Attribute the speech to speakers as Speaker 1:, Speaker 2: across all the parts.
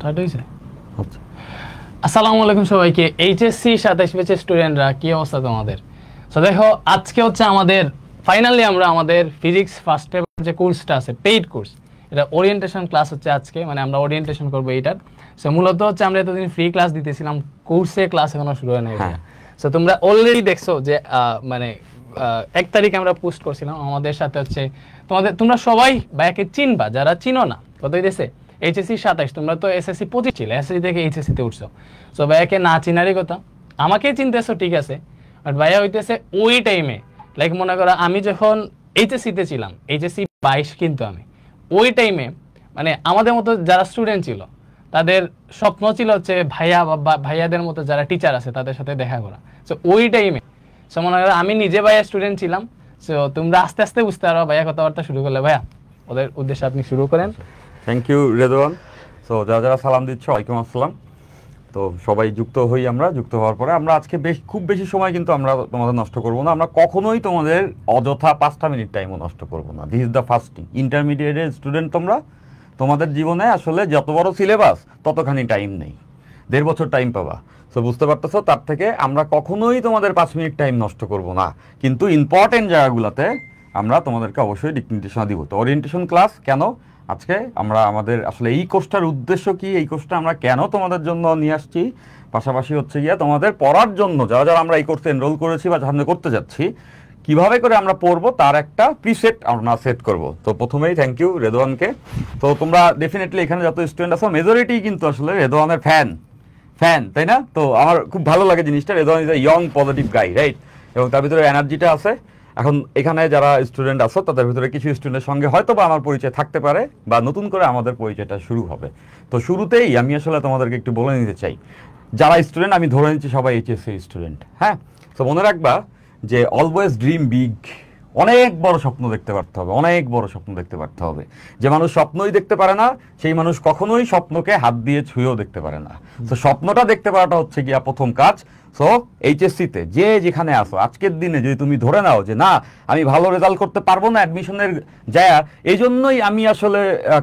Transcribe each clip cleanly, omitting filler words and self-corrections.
Speaker 1: Start হয়েছে? আচ্ছা, আসসালামু আলাইকুম সবাইকে। এইচএসসি 27 ব্যাচের স্টুডেন্টরা, কি অবস্থা তোমাদের? সো দেখো, আজকে হচ্ছে আমাদের ফাইনালি আমরা আমাদের ফিজিক্স ফার্স্ট পেপার যে কোর্সটা আছে, পেইড কোর্স, এটা ওরিয়েন্টেশন ক্লাস হচ্ছে আজকে। মানে আমরা ওরিয়েন্টেশন করবো এইটার। সো মূলত হচ্ছে আমরা এতদিন ফ্রি ক্লাস দিতেছিলাম, কোর্সে ক্লাস এখনো শুরু হয় নাই। সো তোমরা অলরেডি দেখছো যে মানে 1 তারিখে আমরা পোস্ট করছিলাম। আমাদের সাথে হচ্ছে তোমরা সবাই ভাইয়াকে চিনবা, যারা চিনো না। কত হইতেছে? এইচএসসি 27, তোমরা তো এসএসসি 25 ছিল, এসএসসি থেকে এইচএসসি তে উঠছো। সো ভাইয়াকে না চিনারই কথা, আমাকে চিনতেছো ঠিক আছে, বাট ভাইয়া হইতেছে ওই টাইমে, লাইক মনে করো আমি যখন এইচএসসি তে ছিলাম, এইচএসসি 22 কিন্তু আমি ওই টাইমে, মানে আমাদের মতো যারা স্টুডেন্ট ছিল তাদের স্বপ্ন ছিল হচ্ছে ভাইয়া বা ভাইয়াদের মতো যারা টিচার আছে তাদের সাথে দেখা করা। সো ওই টাইমে সো মনে করো আমি নিজে ভাইয়া স্টুডেন্ট ছিলাম। সো তোমরা আস্তে আস্তে বুঝতে পারো। ভাইয়া কথাবার্তা শুরু করলে, ভাইয়া ওদের উদ্দেশ্যে আপনি শুরু করেন।
Speaker 2: Thank you Redwan. সো যারা যারা সালাম দিচ্ছ, ওয়ালাইকুম আসসালাম। তো সবাই যুক্ত হই, আমরা যুক্ত হওয়ার পরে আমরা আজকে খুব বেশি সময় কিন্তু আমরা তোমাদের নষ্ট করবো না। আমরা কখনোই তোমাদের অযথা 5টা মিনিট টাইমও নষ্ট করবো না। This is the first thing. ইন্টারমিডিয়েটের স্টুডেন্ট তোমরা, তোমাদের জীবনে আসলে যত বড় সিলেবাস ততখানি টাইম নেই, 1.5 বছর টাইম পাবা। সো বুঝতে পারতেছো, তার থেকে আমরা কখনোই তোমাদের 5 মিনিট টাইম নষ্ট করব না, কিন্তু ইম্পর্টেন্ট জায়গাগুলোতে আমরা তোমাদেরকে অবশ্যই দিক নির্দেশনা দিব। তো ওরিয়েন্টেশন ক্লাস কেন আজকে আমরা আমাদের আসলে এই কোর্সটার উদ্দেশ্য কি, এই কোর্সটা আমরা কেন তোমাদের জন্য নিয়ে আসছি, পাশাপাশি হচ্ছে গিয়ে তোমাদের পড়ার জন্য যারা যারা আমরা এই কোর্সে এনরোল করেছি বা সামনে করতে যাচ্ছি, কিভাবে করে আমরা পড়বো তার একটা প্রিসেট আমরা সেট করব। তো প্রথমেই থ্যাংক ইউ রেদওয়ানকে। তো তোমরা ডেফিনেটলি এখানে যত স্টুডেন্ট আছো মেজরিটি কিন্তু আসলে রেদওয়ানের ফ্যান, তাই না? তো আমার খুব ভালো লাগে জিনিসটা। Redwan is a young positive guy, right? এবং তার ভিতরে এনার্জিটা আছে। এখন এখানে যারা স্টুডেন্ট আছো তাদের ভিতরে কিছু স্টুডেন্টের সঙ্গে হয়তো বা আমার পরিচয় থাকতে পারে, বা নতুন করে আমাদের পরিচয়টা শুরু হবে। তো শুরুতেই আমি আসলে তোমাদেরকে একটু বলে নিতে চাই, যারা স্টুডেন্ট, আমি ধরে নিচ্ছি সবাই এইচএসসি স্টুডেন্ট, হ্যাঁ? তো মনে রাখবা যে অলওয়েজ ড্রিম বিগ। অনেক বড় স্বপ্ন দেখতে পারতে হবে, অনেক বড় স্বপ্ন দেখতে পারতে হবে। যে মানুষ স্বপ্নই দেখতে পারে না, সেই মানুষ কখনোই স্বপ্নকে হাত দিয়ে ছুঁয়েও দেখতে পারে না। তো স্বপ্নটা দেখতে পারাটা হচ্ছে গিয়া প্রথম কাজ। সো এইচএসসিতে যে যেখানে আসো, আজকের দিনে যদি তুমি ধরে নাও যে না, আমি ভালো রেজাল্ট করতে পারবো না অ্যাডমিশনের জায়গা, এই জন্যই আমি আসলে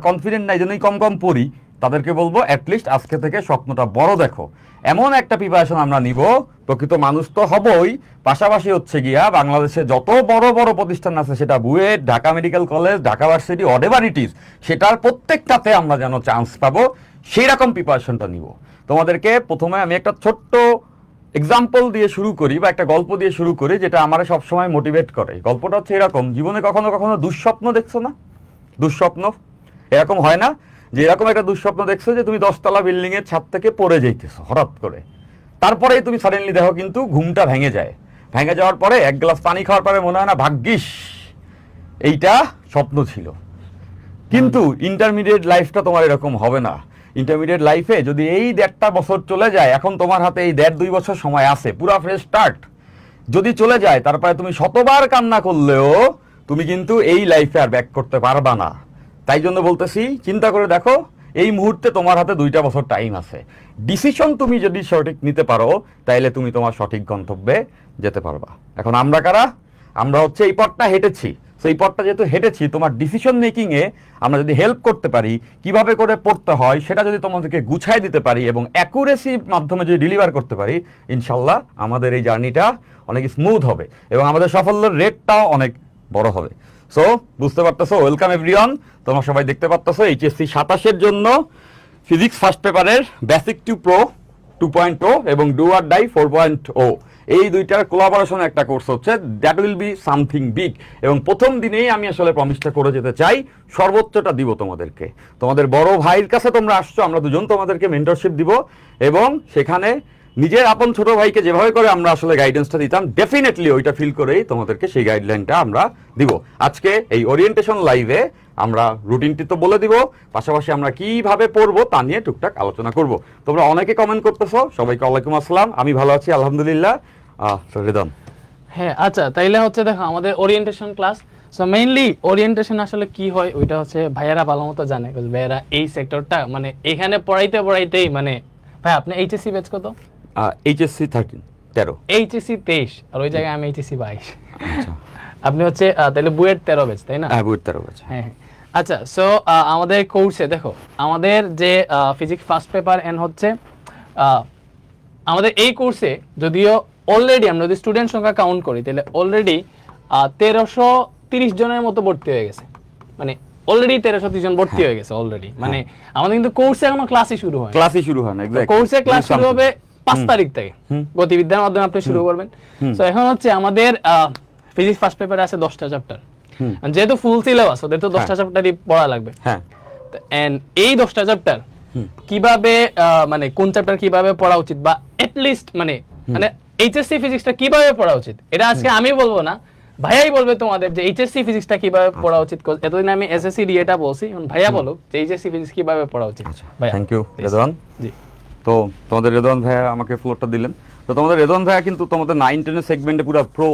Speaker 2: কনফিডেন্ট না, এই জন্যই কম কম পড়ি, তাদেরকে বলবো অ্যাটলিস্ট আজকে থেকে স্বপ্নটা বড় দেখো। এমন একটা প্রিপারেশন আমরা নিব, প্রকৃত মানুষ তো হবই, পাশাপাশি হচ্ছে গিয়া বাংলাদেশে যত বড় বড় প্রতিষ্ঠান আছে, সেটা BUET, Dhaka medical college, Dhaka varsity, whatever it is, সেটার প্রত্যেকটাতে আমরা যেন চান্স পাবো, সেই রকম প্রিপারেশনটা নিব। তোমাদেরকে প্রথমে আমি একটা ছোট্ট এক্সাম্পল দিয়ে শুরু করি, বা একটা গল্প দিয়ে শুরু করি, যেটা আমার সবসময় মোটিভেট করে। গল্পটা হচ্ছে এরকম, জীবনে কখনো কখনো দুঃস্বপ্ন দেখছো না? দুঃস্বপ্ন এরকম হয় না যে এরকম একটা দুঃস্বপ্ন দেখছো যে তুমি 10তলা বিল্ডিং এর ছাদ থেকে পড়ে যাইতেছো হঠাৎ করে, তারপরেই তুমি সাডেনলি দেখো কিন্তু ঘুমটা ভেঙে যায়। ভেঙে যাওয়ার পরে 1 গ্লাস পানি খাওয়ার পরে মনে হয় না ভাগ্যিস এইটা স্বপ্ন ছিল। কিন্তু ইন্টারমিডিয়েট লাইফটা তোমার এরকম হবে না। ইন্টারমিডিয়েট লাইফে যদি এই 1.5 বছর চলে যায়, এখন তোমার হাতে এই 1.5-2 বছর সময় আছে, পুরা ফ্রেশ স্টার্ট যদি চলে যায়, তারপরে তুমি শতবার কান্না করলেও তুমি কিন্তু এই লাইফে আর ব্যাক করতে পারবা না। তাই জন্য বলতেছি, চিন্তা করে দেখো, এই মুহূর্তে তোমার হাতে 2টা বছর টাইম আছে। ডিসিশন তুমি যদি সঠিক নিতে পারো, তাইলে তুমি তোমার সঠিক গন্তব্যে যেতে পারবা। এখন আমরা কারা? আমরা হচ্ছে এই পথটা হেঁটেছি। সেই পথটা যেহেতু হেঁটেছি, তোমার ডিসিশন মেকিংয়ে আমরা যদি হেল্প করতে পারি, কিভাবে করে পড়তে হয় সেটা যদি তোমাদেরকে গুছাই দিতে পারি এবং অ্যাকুরেসির মাধ্যমে যদি ডেলিভার করতে পারি, ইনশাল্লাহ আমাদের এই জার্নিটা অনেক স্মুথ হবে এবং আমাদের সাফল্যের রেটটাও অনেক বড় হবে। সো বুঝতে পারতেছো, ওয়েলকাম এভরিওয়ান। তোমরা সবাই দেখতে পারতেছো এইচএসসি 27-এর জন্য ফিজিক্স ফার্স্ট পেপারের বেসিক টু প্রো 2.0 এবং ডু অর ডাই 4.0, এই দুইটার কোলাবোরেশনে একটা কোর্স হচ্ছে, that will be something big. এবং প্রথম দিনেই আমি আসলে প্রমিসটা করে যেতে চাই, সর্বোচ্চটা দিব তোমাদেরকে। তোমাদের বড় ভাইয়ের কাছে তোমরা আসছো, আমরা দুজন তোমাদেরকে মেন্টরশিপ দিব, এবং সেখানে নিজের আপন ছোট ভাইকে যেভাবে করে আমরা আসলে গাইডেন্সটা দিতাম, ডেফিনেটলি ওইটা ফিল করেই তোমাদেরকে সেই গাইডলাইনটা আমরা দিব। আজকে এই ওরিয়েন্টেশন লাইভে আমরা রুটিনটি তো বলে দিব, পাশাপাশি আমরা কিভাবে পড়বো তা নিয়ে টুকটাক আলোচনা করব। তোমরা অনেকে কমেন্ট করতেছো, সবাইকে ওয়ালাইকুম আসসালাম। আমি ভালো আছি আলহামদুলিল্লাহ। রেদন,
Speaker 1: হ্যাঁ আচ্ছা, তাইলে হচ্ছে দেখো আমাদের orientation class. So mainly orientation আসলে কি হয় ওইটা হচ্ছে ভাইয়ারা ভালো মতো জানে, ভাইয়ারা এই সেক্টরটা মানে এখানে পড়াইতেই মানে, ভাই আপনি এইচএসসি ব্যাচ কত?
Speaker 2: এইচএসসি 13,
Speaker 1: এইচএসসি 23, আর ওই জায়গায় আমি এইচএসসি 22। আপনি হচ্ছে তাহলে বুয়েট 13 ব্যাচ, তাই না?
Speaker 2: হ্যাঁ বুয়েট 13 ব্যাচ।
Speaker 1: হ্যাঁ, আচ্ছা, সো আমাদের কোর্সে দেখো আমাদের যে ফিজিক্স ফার্স্ট পেপার এন্ড হচ্ছে আমাদের এই কোর্সে যদিও অলরেডি আমরা যদি স্টুডেন্ট সংখ্যা কাউন্ট করি তাহলে অলরেডি 1330 জনের মতো ভর্তি হয়ে গেছে, মানে অলরেডি 1330 জন ভর্তি হয়ে গেছে অলরেডি, মানে আমাদের কিন্তু কোর্সে এখনো ক্লাসই শুরু হয়,
Speaker 2: না এক্স্যাক্টলি
Speaker 1: কোর্সে ক্লাস শুরু হবে 5 তারিখ থেকে, গতিবিদ্যার মাধ্যমে আপনি শুরু করবেন। সো এখন হচ্ছে আমাদের ফিজিক্স ফার্স্ট পেপারে আছে 10টা চ্যাপ্টার, যেহেতু ফুল সিলেবাস ওদের তো 10টা চ্যাপ্টারই পড়া লাগবে।
Speaker 2: হ্যাঁ,
Speaker 1: এন্ড এই 10টা চ্যাপ্টার কিভাবে মানে কোন চ্যাপ্টার কিভাবে পড়া উচিত বা এট লিস্ট মানে এইচএসসি ফিজিক্সটা কিভাবে পড়া উচিত, এটা আজকে আমি বলবো না, ভাইয়াই বলবে তোমাদের যে এইচএসসি ফিজিক্সটা কিভাবে পড়া উচিত। এতদিন আমি এসএসসি ডিএটা বলছি, এখন ভাইয়া বলো যে এইচএসসি ফিজিক্স কিভাবে পড়া উচিত। ভাইয়া
Speaker 2: থ্যাংক ইউ রেদওয়ান।
Speaker 1: জি,
Speaker 2: তো তোমাদের রেদওয়ান ভাইয়া আমাকে ফ্লোরটা দিলেন। তো তোমাদের রেদওয়ান ভাইয়া কিন্তু তোমাদের 9-10 সেগমেন্টে পুরো প্রো,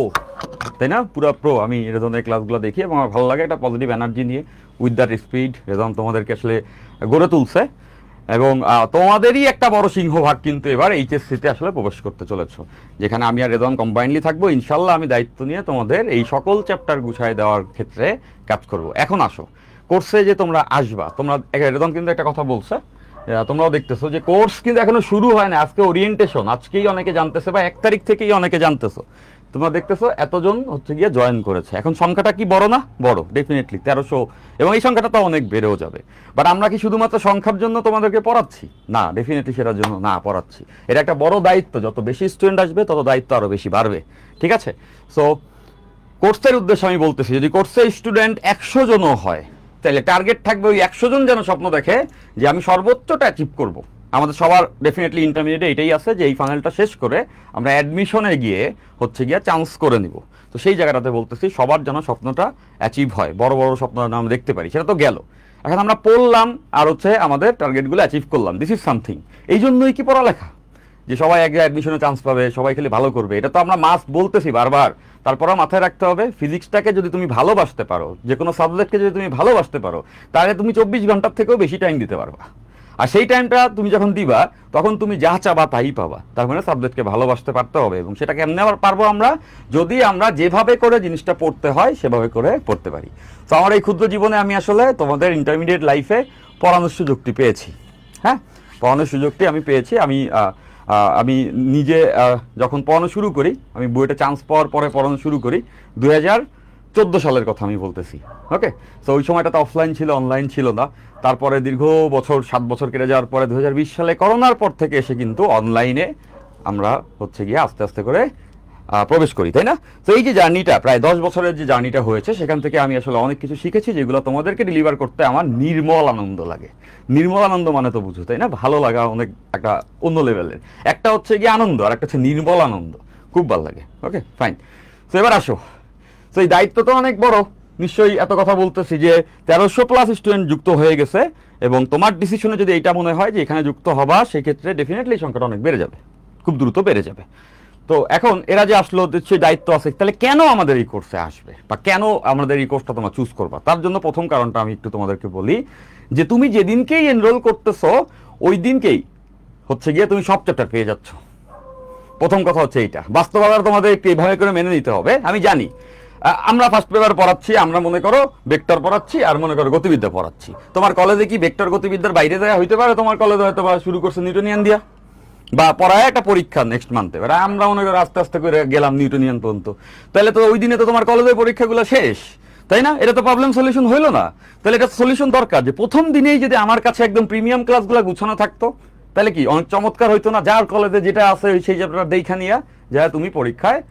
Speaker 2: তাই না? পুরো প্রো। আমি রেদওয়ানের ক্লাসগুলো দেখি এবং আমার ভালো লাগে, একটা পজিটিভ এনার্জি নিয়ে উইথ দ্যাট স্পিড রেদওয়ান তোমাদেরকে আসলে গড়ে তুলছে। এবং তোমাদেরই একটা বড় সিংহভাগ কিন্তু এবার এইচএসসিতে আসলে প্রবেশ করতে চলেছো, যেখানে আমি আর রেদওয়ান কম্বাইনলি থাকবো। ইনশাল্লাহ আমি দায়িত্ব নিয়ে তোমাদের এই সকল চ্যাপ্টার গুছায় দেওয়ার ক্ষেত্রে কাজ করব। এখন আসো কোর্সে যে তোমরা আসবা, তোমরা রেদওয়ান কিন্তু একটা কথা বলছে, তোমরাও দেখতেছো যে কোর্স কিন্তু এখনো শুরু হয় না। আজকে ওরিয়েন্টেশন, আজকেই অনেকে জানতেছে বা 1 তারিখ থেকেই অনেকে জানতেছো। তোমরা দেখতেছো এতজন হচ্ছে গিয়ে জয়েন করেছে। এখন সংখ্যাটা কি বড় না? বড়, ডেফিনেটলি 1300, এবং এই সংখ্যাটা তো অনেক বেড়েও যাবে। বাট আমরা কি শুধুমাত্র সংখ্যার জন্য তোমাদেরকে পড়াচ্ছি? না, ডেফিনেটলি সেটার জন্য না পড়াচ্ছি। এটা একটা বড় দায়িত্ব, যত বেশি স্টুডেন্ট আসবে তত দায়িত্ব আরো বেশি বাড়বে, ঠিক আছে? সো কোর্সের উদ্দেশ্যে আমি বলতেছি, যদি কোর্সে স্টুডেন্ট 100 জনও হয় তাহলে টার্গেট থাকবে ওই 100 জন যেন স্বপ্ন দেখে যে আমি সর্বোচ্চটা অ্যাচিভ করব। আমাদের সবার ডেফিনেটলি ইন্টারমিডিয়েটে এটাই আছে যে এই ফাইনালটা শেষ করে আমরা অ্যাডমিশনে গিয়ে হচ্ছে গিয়ে চান্স করে নিব। তো সেই জায়গাটাতে বলতেছি সবার যেন স্বপ্নটা অ্যাচিভ হয়, বড় বড় স্বপ্ন আমরা দেখতে পারি। সেটা তো গেল, এখন আমরা পড়লাম আর হচ্ছে আমাদের টার্গেটগুলো অ্যাচিভ করলাম, দিস ইজ সামথিং। এই জন্যই কি পড়ালেখা, যে সবাই এক অ্যাডমিশনে চান্স পাবে, সবাই খালি ভালো করবে, এটা তো আমরা মাস্ট বলতেছি বারবার। তারপরেও মাথায় রাখতে হবে ফিজিক্সটাকে যদি তুমি ভালোবাসতে পারো, যে কোনো সাবজেক্টকে যদি তুমি ভালোবাসতে পারো, তাহলে তুমি 24 ঘন্টার থেকেও বেশি টাইম দিতে পারবা। আর সেই টাইমটা তুমি যখন দিবা তখন তুমি যা চাবা তাই পাবা। তার মানে সাবজেক্টকে ভালোবাসতে পারতে হবে, এবং সেটা কেমনে আবার পারবো আমরা, যদি আমরা যেভাবে করে জিনিসটা পড়তে হয় সেভাবে করে পড়তে পারি। তো আমার এই ক্ষুদ্র জীবনে আমি আসলে তোমাদের ইন্টারমিডিয়েট লাইফে পড়ানোর সুযোগটি পেয়েছি। হ্যাঁ, পড়ানোর সুযোগটি আমি পেয়েছি। আমি নিজে যখন পড়ানো শুরু করি, আমি বুয়েটে চান্স পাওয়ার পরে পড়ানো শুরু করি 2014 সালের কথা আমি বলতেছি। ওকে, তো ওই সময়টা তো অফলাইন ছিল, অনলাইন ছিল না। তারপরে দীর্ঘ বছর 7 বছর কেটে যাওয়ার পরে 2020 সালে করোনার পর থেকে এসে কিন্তু অনলাইনে আমরা হচ্ছে গিয়ে আস্তে আস্তে করে প্রবেশ করি, তাই না? তো এই যে জার্নিটা, প্রায় 10 বছরের যে জার্নিটা হয়েছে, সেখান থেকে আমি আসলে অনেক কিছু শিখেছি, যেগুলো তোমাদেরকে ডেলিভার করতে আমার নির্মল আনন্দ লাগে। নির্মল আনন্দ মানে তো বুঝো, তাই না? ভালো লাগা অনেক একটা অন্য লেভেলের। একটা হচ্ছে গিয়ে আনন্দ, আর একটা হচ্ছে নির্মল আনন্দ, খুব ভালো লাগে। ওকে, ফাইন। তো এবার আসো, তো এই দায়িত্ব তো অনেক বড়। নিশ্চয়ই এত কথা বলতেছি যে 1300+ স্টুডেন্ট যুক্ত হয়ে গেছে, এবং তোমার ডিসিশনে যদি এইটা মনে হয় যে এখানে যুক্ত হবা, সেক্ষেত্রে ডেফিনেটলি সংখ্যাটা অনেক বেড়ে যাবে, খুব দ্রুত বেড়ে যাবে। তো এখন এরা যে আসলো, সেই দায়িত্ব আছে, তাহলে কেন আমাদের এই কোর্সে আসবে বা কেন আমাদের এই কোর্সটা তোমরা চুজ করবা? তার জন্য প্রথম কারণটা আমি একটু তোমাদেরকে বলি, যে তুমি যেদিনকেই এনরোল করতেছো ওই দিনকেই হচ্ছে গিয়ে তুমি সব চ্যাপ্টার পেয়ে যাচ্ছ। প্রথম কথা হচ্ছে এইটা, বাস্তবতা তোমাদের একটু এইভাবে করে মেনে নিতে হবে। আমি জানি আমরা ফার্স্ট পেপার পড়াচ্ছি, আমরা মনে করো ভেক্টর পড়াচ্ছি আর মনে করো গতিবিদ্যা পড়াচ্ছি। তোমার কলেজে কি ভেক্টর গতিবিদ্যার বাইরে দেওয়া হইতে পারে? তোমার কলেজে হয়তো বা শুরু করছে নিউটনিয়ান দিয়া, বা পড়ায় একটা পরীক্ষা নেক্সট মান্থে, আমরা মনে করি আস্তে আস্তে করে গেলাম নিউটনিয়ান পর্যন্ত। তাহলে তো ওই দিনে তো তোমার কলেজের পরীক্ষাগুলো শেষ, তাই না? এটা তো প্রবলেম সলিউশন হইলো না। তাহলে এটা সলিউশন দরকার, যে প্রথম দিনেই যদি আমার কাছে একদম প্রিমিয়াম ক্লাসগুলো গুছানো থাকতো, তাহলে কি অনেক চমৎকার হইতো না? যার কলেজে যেটা আছে সেই চ্যাপ্টার দেখা নিয়া যা তুমি পরীক্ষায়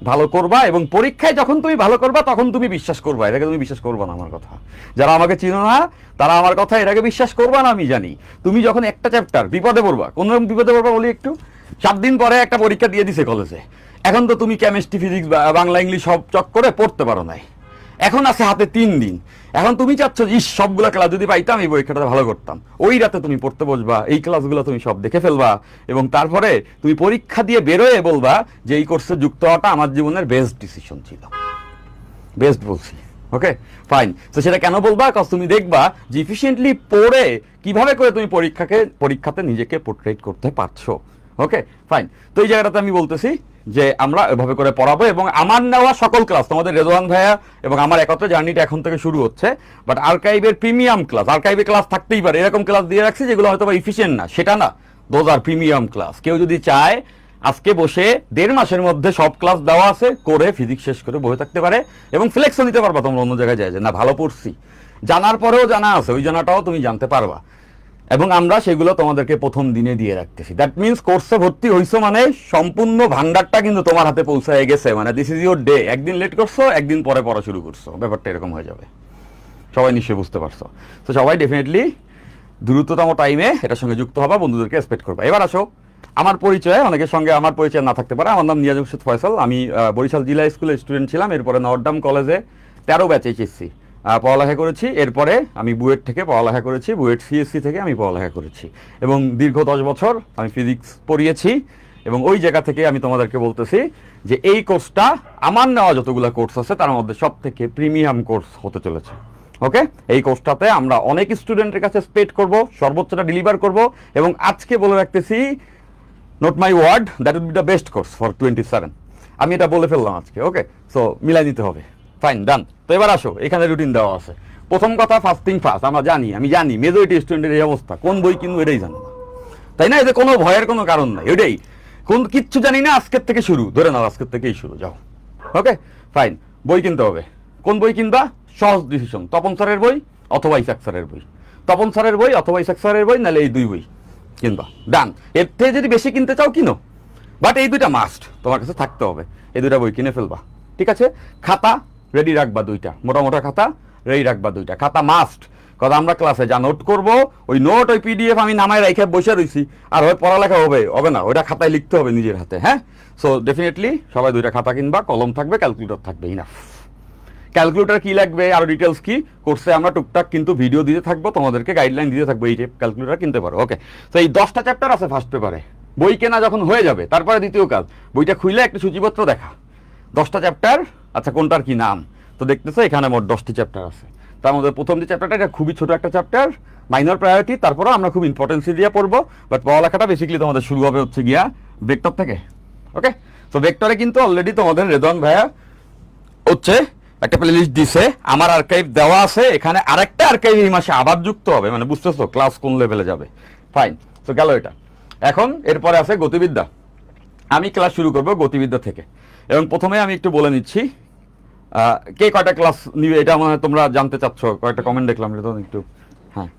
Speaker 2: ভালো করবা, এবং পরীক্ষায় যখন তুমি ভালো করবা তখন তুমি বিশ্বাস করবা। এটাকে তুমি বিশ্বাস করবা না আমার কথা, যারা আমাকে চিনো না তারা আমার কথা এটাকে বিশ্বাস করবা না, আমি জানি। তুমি যখন একটা চ্যাপ্টার বিপদে পড়বা, কোন রকম বিপদে পড়বা বলি একটু, 7 দিন পরে একটা পরীক্ষা দিয়ে দিছে কলেজে, এখন তো তুমি কেমিস্ট্রি, ফিজিক্স, বাংলা, ইংলিশ সব চক করে পড়তে পারো নাই, এখন আছে হাতে 3 দিন। এখন তুমি চাচ্ছ সবগুলো ক্লাস যদি পাইতাম এই পরীক্ষাটা ভালো করতাম। ওই রাতে তুমি পড়তে বসবা, এই ক্লাসগুলো তুমি সব দেখে ফেলবা, এবং তারপরে তুমি পরীক্ষা দিয়ে বেরোয় বলবা যে এই কোর্সে যুক্ত হওয়াটা আমার জীবনের বেস্ট ডিসিশন ছিল। বেস্ট বলছি, ওকে ফাইন। তো সেটা কেন বলবা? কারণ তুমি দেখবা যে এফিশিয়েন্টলি পড়ে কিভাবে করে তুমি পরীক্ষাতে নিজেকে পোর্ট্রেট করতে পারছো। Okay fine. তো এই জায়গাটাতে আমি বলতেছি যে আমরা এভাবে করে পড়াবো, এবং আমার নেওয়া সকল ক্লাস তোমাদের রেদওয়ান ভাইয়া এবং আমার একত্রে জার্নিটা এখন থেকে শুরু হচ্ছে। বাট আর্কাইভের প্রিমিয়াম ক্লাস, আর্কাইভে ক্লাস থাকতেই পারে, এরকম ক্লাস দিয়ে রাখছি যেগুলো হয়তো বা ইফিশিয়েন্ট না, সেটা না, দোজ আর প্রিমিয়াম ক্লাস। কেউ যদি চায় আজকে বসে 1.5 মাসের মধ্যে সব ক্লাস দেওয়া আছে করে ফিজিক্স শেষ করে বসে থাকতে পারে, এবং ফ্লেক্সও নিতে পারবা তোমরা অন্য জায়গায় যায় যে না ভালো পড়ছি, জানার পরেও জানা আছে, ওই জানাটাও তুমি জানতে পারবা, এবং আমরা সেগুলো তোমাদেরকে প্রথম দিনে দিয়ে রাখতেছি। দ্যাট মিনস কোর্সে ভর্তি হইছো মানে সম্পূর্ণ ভান্ডারটা কিন্তু তোমার হাতে পৌঁছায় গেছে, মানে দিস ইজ ইউর ডে। একদিন লেট করছো, একদিন পরে পড়া শুরু করছো, ব্যাপারটা এরকম হয়ে যাবে। সবাই নিশ্চয়ই বুঝতে পারছো। তো সবাই ডেফিনেটলি দ্রুততম টাইমে এটার সঙ্গে যুক্ত হবা, বন্ধুদেরকে এক্সপেক্ট করবা। এবার আসো আমার পরিচয়, অনেকের সঙ্গে আমার পরিচয় না থাকতে পারে। আমার নাম নিয়াজ মুর্শিদ ফয়সাল, আমি বরিশাল জিলা স্কুলের স্টুডেন্ট ছিলাম, এরপরে নর্থডাম কলেজে 13 ব্যাচ এইচএসসি পড়ালেখা করেছি। এরপরে আমি বুয়েট থেকে পড়ালেখা করেছি, বুয়েট সিএসসি থেকে আমি পড়ালেখা করেছি, এবং দীর্ঘ 10 বছর আমি ফিজিক্স পড়িয়েছি। এবং ওই জায়গা থেকে আমি তোমাদেরকে বলতেছি যে এই কোর্সটা আমার নেওয়া যতগুলো কোর্স আছে তার মধ্যে সব থেকে প্রিমিয়াম কোর্স হতে চলেছে। ওকে, এই কোর্সটাতে আমরা অনেক স্টুডেন্টের কাছে স্পেড করব, সর্বোচ্চটা ডেলিভার করব, এবং আজকে বলে রাখতেছি not my word, that will be the best course for 27। আমি এটা বলে ফেললাম আজকে। ওকে, সো মিলাই নিতে হবে। ফাইন, ডান। তো এবার আসো, এখানে রুটিন দেওয়া আছে। প্রথম কথা, ফার্স্ট থিং ফার্স্ট, আমি জানি মেজরিটি স্টুডেন্টের এই অবস্থা, কোন বই কিনবো এটাই জানো না, তাই না? এতে কোনো ভয়ের কোনো কারণ নাই, এটাই কিচ্ছু জানি না, আজকের থেকে শুরু, ধরে নাও আজকের থেকেই শুরু, যাও। ওকে ফাইন, বই কিনতে হবে। কোন বই কিনবা? সহজ ডিসিশন, তপন স্যারের বই অথবা ইসাক স্যারের বই, তপন স্যারের বই অথবা ইসাক স্যারের বই, নাহলে এই 2 বই কিনবা, ডান। এর থেকে যদি বেশি কিনতে চাও কিনো, বাট এই 2টা মাস্ট তোমার কাছে থাকতে হবে, এই 2টা বই কিনে ফেলবা, ঠিক আছে? খাতা রেডি রাখবা 2টা, মোটা খাতা রেডি রাখবা 2টা, খাতা মাস্ট। কথা আমরা ক্লাসে যা নোট করবো, ওই নোট ওই পিডিএফ আমি নামায় রেখে বসে রয়েছি, আর ওই পড়ালেখা হবে না, ওইটা খাতায় লিখতে হবে নিজের হাতে। হ্যাঁ, সো ডেফিনেটলি সবাই 2টা খাতা কিনবা, কলম থাকবে, ক্যালকুলেটর থাকবে, ইনাফ। ক্যালকুলেটর কি লাগবে, আরো ডিটেলস কি কোর্সে আমরা টুকটাক কিন্তু ভিডিও দিতে থাকবো, তোমাদেরকে গাইডলাইন দিতে থাকবো, এই টাইপ ক্যালকুলেটর কিনতে পারো। ওকে, তো এই 10টা চ্যাপ্টার আছে ফার্স্ট পেপারে, বই কেনা যখন হয়ে যাবে তারপরে দ্বিতীয় কাজ, বইটা খুইলে একটা সূচিপত্র দেখা, 10টা চ্যাপ্টার, আচ্ছা কোনটার কি নাম, তো দেখতেছো এখানে মোট 10টি চ্যাপ্টার আছে। তার মধ্যে প্রথম যে চ্যাপ্টারটা, এটা খুবই ছোট একটা চ্যাপ্টার, মাইনর প্রায়োরিটি, তারপরেও আমরা খুব ইম্পর্টেন্স দিয়ে পড়বো, বাট পড়ালেখাটা বেসিক্যালি তোমাদের শুরু হবে হচ্ছে গিয়া ভেক্টর থেকে। ওকে, তো ভেক্টরে কিন্তু অলরেডি তোমাদের রেদওয়ান ভাইয়া হচ্ছে একটা প্লেলিস্ট দিছে, আমার আর্কাইভ দেওয়া আছে, এখানে আরেকটা আর্কাইভ এই মাসে আবার যুক্ত হবে, মানে বুঝতেছো ক্লাস কোন লেভেলে যাবে। ফাইন, তো গেল এটা। এখন এরপরে আছে গতিবিদ্যা, আমি ক্লাস শুরু করব গতিবিদ্যা থেকে, এবং প্রথমে আমি একটু বলে নিচ্ছি কে কয়টা ক্লাস নিবে, এটা মনে হয় তোমরা জানতে চাচ্ছ, কয়েকটা কমেন্ট দেখলাম, এটা তো একটু। হ্যাঁ,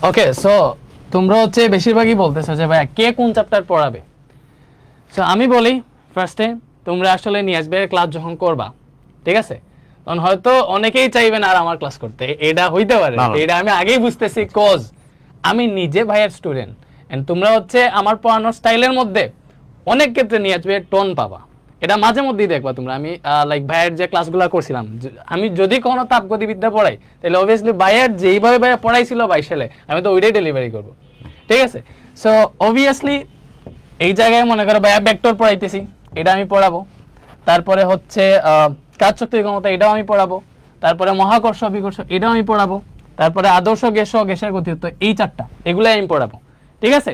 Speaker 1: ওকে, সো তোমরা হচ্ছে বেশিরভাগই বলতেছো যে ভাইয়া কে কোন চ্যাপ্টার পড়াবে। সো আমি বলি ফার্স্টে, তোমরা আসলে নিয়ে আসবে ক্লাস যখন করবা, ঠিক আছে, তখন হয়তো অনেকেই চাইবেন আর আমার ক্লাস করতে, এটা হইতে পারে, এটা আমি আগেই বুঝতেছি, কজ আমি নিজে ভাইয়ের স্টুডেন্ট, এন্ড তোমরা হচ্ছে আমার পড়ানোর স্টাইলের মধ্যে অনেক ক্ষেত্রে নিয়ে আসবে টোন পাবা, এটা মাঝে মধ্যেই দেখবা তোমরা। আমি লাইক ভাইয়ের যে ক্লাসগুলো করছিলাম, আমি যদি কোনো তাপগতিবিদ্যা পড়াই, তাহলে অবভিয়াসলি ভাইয়ের যেইভাবে ভাইয়া পড়াইছিল 22 সালে, আমি তো ওইটাই ডেলিভারি করবো, ঠিক আছে? সো অবভিয়াসলি এই জায়গায় মনে করো ভাইয়া ভেক্টর পড়াইতেছি, এটা আমি পড়াবো, তারপরে হচ্ছে কাজ শক্তির ক্ষমতা, এটাও আমি পড়াবো, তারপরে মহাকর্ষ অভিকর্ষ, এটাও আমি পড়াবো, তারপরে আদর্শ গ্যাস ও গ্যাসের গতিত্ব, এই 4টা এগুলাই আমি পড়াবো, ঠিক আছে?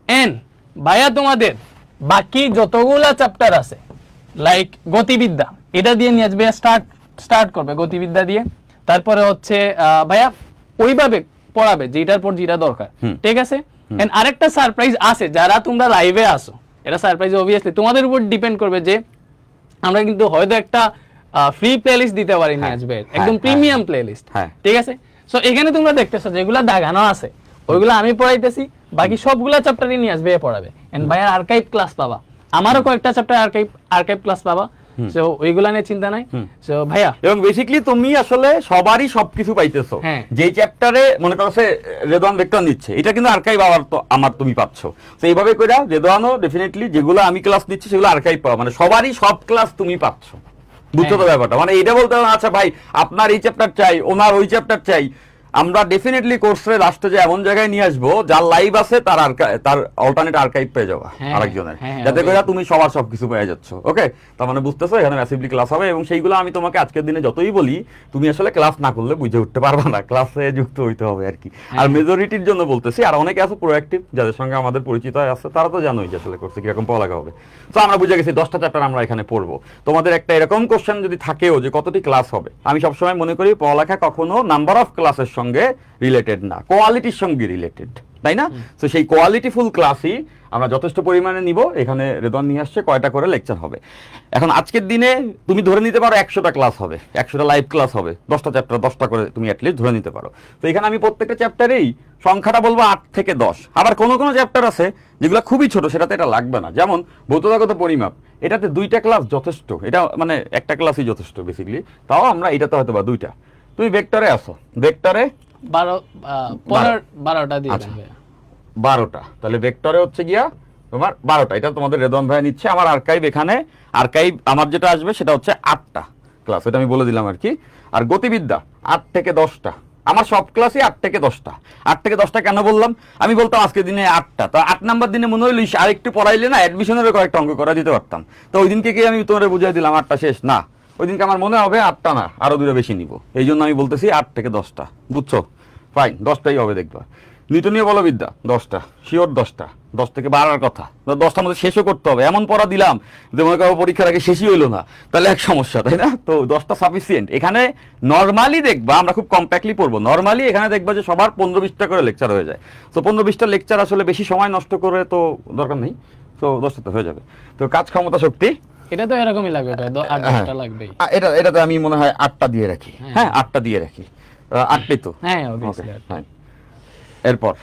Speaker 1: এন্ড ভাইয়া তোমাদের বাকি যতগুলা চ্যাপ্টার আছে লাইক গতিবিদ্যা, এটা দিয়ে নিয়ে আসবে, স্টার্ট করবে গতিবিদ্যা দিয়ে, তারপরে হচ্ছে ভাইয়া ওইভাবে পড়াবে যেটার পর যেটা দরকার, ঠিক আছে? এন্ড আরেকটা সারপ্রাইজ আছে, যারা তোমরা লাইভে আসো, এটা সারপ্রাইজ অবভিয়াসলি তোমাদের উপর ডিপেন্ড করবে, যে আমরা কিন্তু হয়তো একটা ফ্রি প্লেলিস্ট দিতে পারি, নিয়ে আসবে একদম প্রিমিয়াম প্লেলিস্ট, ঠিক আছে? সো এখানে তোমরা দেখতেছো যেগুলা দাগানো আছে ওইগুলো আমি পড়াইতেছি, বাকি সবগুলা চ্যাপ্টারই নিয়ে আসবে পড়াবে, এন্ড ভাইয়া আর্কাইভ ক্লাস পাবা, আমারও কয়েকটা চ্যাপ্টার আর্কাইভ ক্লাস পাবা, সো ওইগুলা নিয়ে চিন্তা নাই। সো ভাইয়া,
Speaker 2: এবং বেসিক্যালি তুমি আসলে সবারই সবকিছু পাইতেছো, যে চ্যাপ্টারে মনে করো রেদওয়ান ভেক্টর নিচ্ছে, এটা কিন্তু আর্কাইভ আমার তুমি পাচ্ছো, তো এইভাবে কইরা রেদওয়ানও ডেফিনেটলি যেগুলো আমি ক্লাস নিচ্ছি সেগুলো আর্কাইভ পাওয়া, মানে সবারই সব ক্লাস তুমি পাচ্ছ, বুঝছো তো ব্যাপারটা? মানে এটা বলতে হবে আচ্ছা ভাই আপনার এই চ্যাপ্টার চাই, ওনার ওই চ্যাপ্টার চাই, আমরা ডেফিনেটলি কোর্সে লাস্টে যে এমন জায়গায় নিয়ে আসবো যার লাইভ আছে তার অল্টারনেট আর্কাইভ পেয়ে যাওয়া আরেকজনের, যাতে করে তুমি সবার সবকিছু পেয়ে যাচ্ছ। ওকে, তার মানে বুঝতেছো এখানে ম্যাসিভলি ক্লাস হবে, এবং সেইগুলো আমি তোমাকে আজকের দিনে যতই বলি তুমি আসলে ক্লাস না করলে বুঝে উঠতে পারবে না, ক্লাসে যুক্ত হইতে হবে আর কি। আর মেজরিটির জন্য বলতেছি, আর অনেকে আছে প্রোঅ্যাক্টিভ যাদের সঙ্গে আমাদের পরিচিত আছে, তারা তো জানোই যে আসলে কোর্সে কিরকম পড়ালেখা হবে। তো আমরা বুঝে গেছি 10টা চ্যাপ্টার আমরা এখানে পড়বো। তোমাদের একটা এরকম কোশ্চেন যদি থাকেও যে কতটি ক্লাস হবে, আমি সবসময় মনে করি পড়ালেখা কখনো নাম্বার অফ ক্লাসের সঙ্গে রিলেটেড না, কোয়ালিটির সঙ্গে রিলেটেড, তাই না? তো সেই কোয়ালিটিফুল ক্লাসই আমরা যথেষ্ট পরিমাণে নিব। এখানে রেদওয়ান নিয়ে আসছে কয়টা করে লেকচার হবে। এখন আজকের দিনে তুমি ধরে নিতে পারো 100টা ক্লাস হবে, 100টা লাইভ ক্লাস হবে, 10টা চ্যাপ্টার 10টা করে তুমি অ্যাটলিস্ট ধরে নিতে পারো। তো এখানে আমি প্রত্যেকটা চ্যাপ্টারেই সংখ্যাটা বলবো 8 থেকে 10। আবার কোনো কোনো চ্যাপ্টার আছে যেগুলো খুবই ছোট, সেটাতে এটা লাগবে না। যেমন ভৌতগত পরিমাপ, এটাতে 2টা ক্লাস যথেষ্ট, এটা মানে একটা ক্লাসই যথেষ্ট বেসিক্যালি। তাও আমরা এটাতে হয়তো বা 2টা। তুমি ভেক্টরে আসো, ভেক্টরে
Speaker 1: 12টা দিয়ে দেবে,
Speaker 2: 12টা। তাহলে ভেক্টরে হচ্ছে গিয়া তোমার 12টা। এটা তোমাদের রেদওয়ান ভাই নিচ্ছে। আমার আর্কাইভ, এখানে আর্কাইভ আমার যেটা আসবে সেটা হচ্ছে 8টা ক্লাস, এটা আমি বলে দিলাম আর কি। আর গতিবিদ্যা 8 থেকে 10টা, আমার সব ক্লাসই 8 থেকে 10টা। 8 থেকে 10টা কেন বললাম? আমি বলতাম আজকে দিনে 8টা, তো 8 নাম্বার দিনে মনে হইলো আরেকটু পড়াইলে না অ্যাডমিশনেরও কয়েকটা অঙ্ক করা দিতে পারতাম। তো ওই দিনকে কি আমি তোমার বুঝাই দিলাম 8টা শেষ না, ওই দিনকে আমার মনে হবে 8টা না, আরো 2টা বেশি নিব। এই জন্য আমি বলতেছি 8 থেকে 10টা, বুঝছো? ফাইন, 10টাই হবে দেখবা। নিউটনীয় বলবিদ্যা 10টা, শিওর 10টা, 10 থেকে 12 কথা, 10টার মধ্যে শেষও করতে হবে। এমন পড়া দিলাম যে মনে করো পরীক্ষার আগে শেষই হইলো না, তাহলে এক সমস্যা, তাই না? তো 10টা সাফিসিয়েন্ট। এখানে নর্মালি দেখবা আমরা খুব কম্প্যাক্টলি পড়বো। নর্মালি এখানে দেখবা যে সবার 15-20টা করে লেকচার হয়ে যায়। তো 15-20টা লেকচার আসলে বেশি সময় নষ্ট করে তো দরকার নেই, তো 10টাতে হয়ে যাবে। তো কাজ ক্ষমতা শক্তি
Speaker 1: এটা তো এরকমই লাগবে, 8টা লাগবে।
Speaker 2: এটাতে আমি মনে হয় 8টা দিয়ে রাখি। হ্যাঁ 8টা দিয়ে রাখি, 8টাই তো।
Speaker 1: হ্যাঁ
Speaker 2: এরপর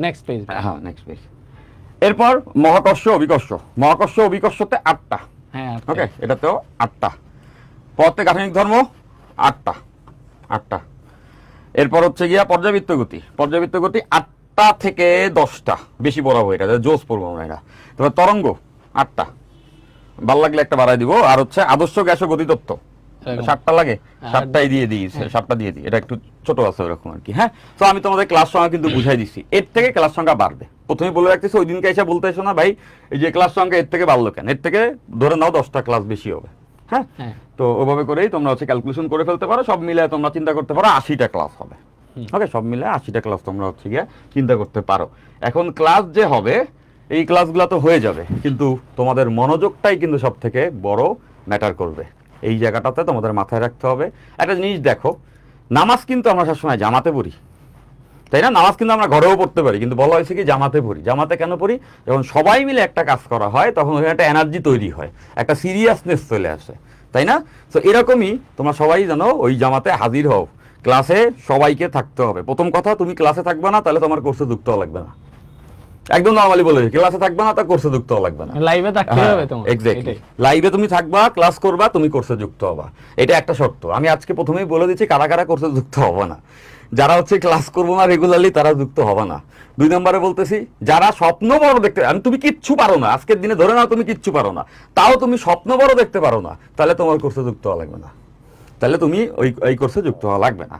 Speaker 1: নেক্সট পেজ।
Speaker 2: হ্যাঁ নেক্সট পেজ। এরপর মহাকর্ষ অভিকর্ষ, মহাকর্ষ অভিকর্ষতে 8টা।
Speaker 1: হ্যাঁ
Speaker 2: ওকে, এটাতেও 8টা। পদার্থে গাঠনিক ধর্ম 8টা। এরপর হচ্ছে গিয়া পর্যাবৃত্ত গতি, পর্যাবৃত্ত গতি 8টা থেকে 10টা, বেশি পড়াবো এটা, জোস পড়বো আমরা এটা। তারপর তরঙ্গ 8টা, ভাল লাগলে একটা বাড়াই দিব। আর হচ্ছে আদর্শ গ্যাস ও গতিতত্ত্ব 7টা লাগে, 7টাই দিয়ে দিই, 7টা দিয়ে দিই। এটা একটু ছোট আছে ওরকম আর কি। হ্যাঁ, তো আমি তোমাদের ক্লাস সংখ্যা কিন্তু বুঝাই দিচ্ছি, এর থেকে ক্লাস সংখ্যা বাড়বে। প্রথমে বলে রাখতেছি, ওই দিনকে এসে বলতে এসো না ভাই এই যে ক্লাস সংখ্যা এর থেকে বাড়লো কেন, এর থেকে ধরে নাও 10টা ক্লাস বেশি হবে। হ্যাঁ, তো ওভাবে করেই তোমরা হচ্ছে ক্যালকুলেশন করে ফেলতে পারো। সব মিলে তোমরা চিন্তা করতে পারো 80টা ক্লাস হবে। ওকে, সব মিলে 80টা ক্লাস তোমরা হচ্ছে গিয়ে চিন্তা করতে পারো। এখন ক্লাস যে হবে এই ক্লাসগুলো তো হয়ে যাবে, কিন্তু তোমাদের মনোযোগটাই কিন্তু সব থেকে বড় ম্যাটার করবে। এই জায়গাটাতে তোমাদের মাথায় রাখতে হবে। একটা জিনিস দেখো, নামাজ কিন্তু আমরা সবসময় জামাতে পড়ি, তাই না? নামাজ কিন্তু আমরা ঘরেও পড়তে পারি, কিন্তু বলা হয়েছে কি জামাতে পড়ি। জামাতে কেন পড়ি? যখন সবাই মিলে একটা কাজ করা হয় তখন ওখানে একটা এনার্জি তৈরি হয়, একটা সিরিয়াসনেস চলে আসে, তাই না? তো এরকমই তোমরা সবাই জানো ওই জামাতে হাজির হও। ক্লাসে সবাইকে থাকতে হবে। প্রথম কথা, তুমি ক্লাসে থাকবে না তাহলে তোমার কোর্সে যুক্ত হওয়া লাগবে না। একদম নরমালি বলে, ক্লাসে থাকবে না তা কোর্সে যুক্ত হওয়া লাগবে না,
Speaker 1: লাইভে থাকতে হবে তোমার।
Speaker 2: এক্স্যাক্টলি, লাইভে তুমি থাকবা, ক্লাস করবা, তুমি কোর্সে যুক্ত হবা। এটা একটা শর্ত। আমি আজকে প্রথমেই বলে দিচ্ছি কারা কারা কোর্সে যুক্ত হবে না। যারা হচ্ছে ক্লাস করবো না রেগুলারলি তারা যুক্ত হবে না। 2 নম্বরে বলতেছি, যারা স্বপ্ন বড় দেখতে, তুমি কিচ্ছু পারো না আজকের দিনে, ধরে নাও তুমি কিচ্ছু পারো না, তাও তুমি স্বপ্ন বড় দেখতে পারো না, তাহলে তোমার কোর্সে যুক্ত হওয়া লাগবে না, তাহলে তুমি ওই কোর্সে যুক্ত হওয়া লাগবে না।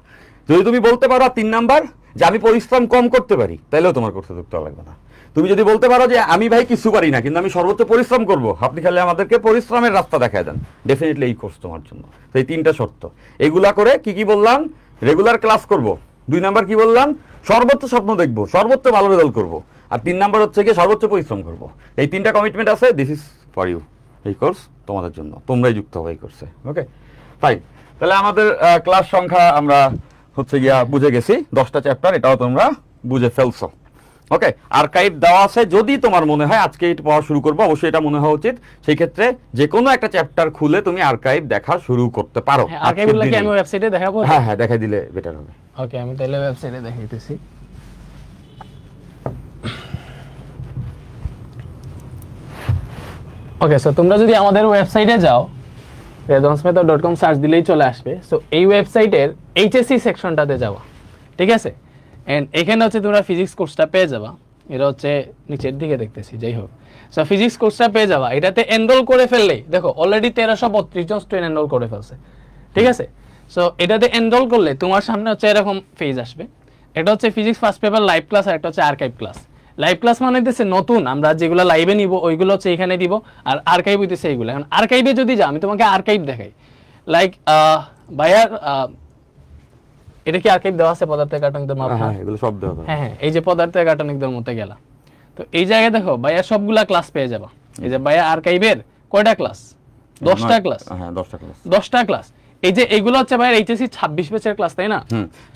Speaker 2: যদি তুমি বলতে পারো 3 নাম্বার যে আমি পরিশ্রম কম করতে পারি, তাহলেও তোমার কোর্সে যুক্ত হওয়া লাগবে না। তুমি যদি বলতে পারো যে আমি ভাই কিছু পারি না কিন্তু আমি সর্বোচ্চ পরিশ্রম করব, আপনি খালি আমাদেরকে পরিশ্রমের রাস্তা দেখায় দেন, ডেফিনেটলি এই কোর্স তোমার জন্য। তো এই 3টা শর্ত, এগুলা করে কি বললাম, রেগুলার ক্লাস করব। 2 নাম্বার কি বললাম, সর্বোচ্চ স্বপ্ন দেখব, সর্বোচ্চ ভালো রেজাল্ট করব। আর 3 নাম্বার হচ্ছে কি সর্বোচ্চ পরিশ্রম করব। এই 3টা কমিটমেন্ট আছে, দিস ইজ ফর ইউ। এই কোর্স তোমাদের জন্য, তোমরাই যুক্ত হবে এই কোর্সে। ওকে ফাইন, তাহলে আমাদের ক্লাস সংখ্যা আমরা হচ্ছে গিয়া বুঝে গেছি, 10টা চ্যাপ্টার, এটাও তোমরা বুঝে ফেলছো। ওকে, আর্কাইভ দেওয়া আছে। যদি তোমার মনে হয় আজকে এটা পড়া শুরু করবো, অবশ্যই এটা মনে হওয়া উচিত, সেই ক্ষেত্রে যে কোনো একটা চ্যাপ্টার খুলে তুমি আর্কাইভ দেখা শুরু করতে পারো।
Speaker 1: আর্কাইভগুলো কি আমি ওয়েবসাইটে দেখাবো?
Speaker 2: হ্যাঁ হ্যাঁ, দেখাই দিলে বেটার হবে।
Speaker 1: ওকে, আমি তাহলে ওয়েবসাইটে দেখাইতেছি। ওকে, সো তোমরা যদি আমাদের ওয়েবসাইটে যাও, redonsmethod.com সার্চ দিলেই চলে আসবে। সো এই ওয়েবসাইটের এইচএসসি সেকশনটাতে যাওয়া, ঠিক আছে? এন্ড এখানে হচ্ছে তোমরা ফিজিক্স কোর্সটা পেয়ে যাবা। এটা হচ্ছে নিচের দিকে দেখতেছি, যাই হোক। সো ফিজিক্স কোর্সটা পেয়ে যাবা। এটাতে এনরোল করে ফেললেই দেখো অলরেডি 1332 জন স্টুডেন্ট এনরোল করে ফেলছে, ঠিক আছে? সো এটাতে এনরোল করলে তোমার সামনে হচ্ছে এরকম পেজ আসবে। এটা হচ্ছে physics first paper live class, আর একটা হচ্ছে আর্কাইভ ক্লাস। লাইভ ক্লাস মানে হচ্ছে নতুন, আমরা যেগুলো লাইভে নিব ওইগুলো হচ্ছে এখানে দিব, আর আর্কাইভ হইতেছে এইগুলো। এখন আর্কাইভে যদি যাও, আমি তোমাকে আর্কাইভ দেখাই, লাইক ভাইয়ার এটা কি আর্কাইভ দেওয়া আছে পদার্থের কার্টনিকদের মধ্যে?
Speaker 2: হ্যাঁ, এগুলো সব দেওয়া আছে।
Speaker 1: হ্যাঁ, এই যে পদার্থের কার্টনিকদের মধ্যে গেলা, তো এই জায়গায় দেখো ভাইয়া সবগুলা ক্লাস পেয়ে যাবা। এই যে ভাইয়া আর্কাইভের কয়টা ক্লাস? 10টা ক্লাস।
Speaker 2: হ্যাঁ, 10টা ক্লাস।
Speaker 1: 10টা ক্লাস। এই যে এইগুলো হচ্ছে ভাইয়া এইচএসসি 26 ব্যাচের ক্লাস, তাই না?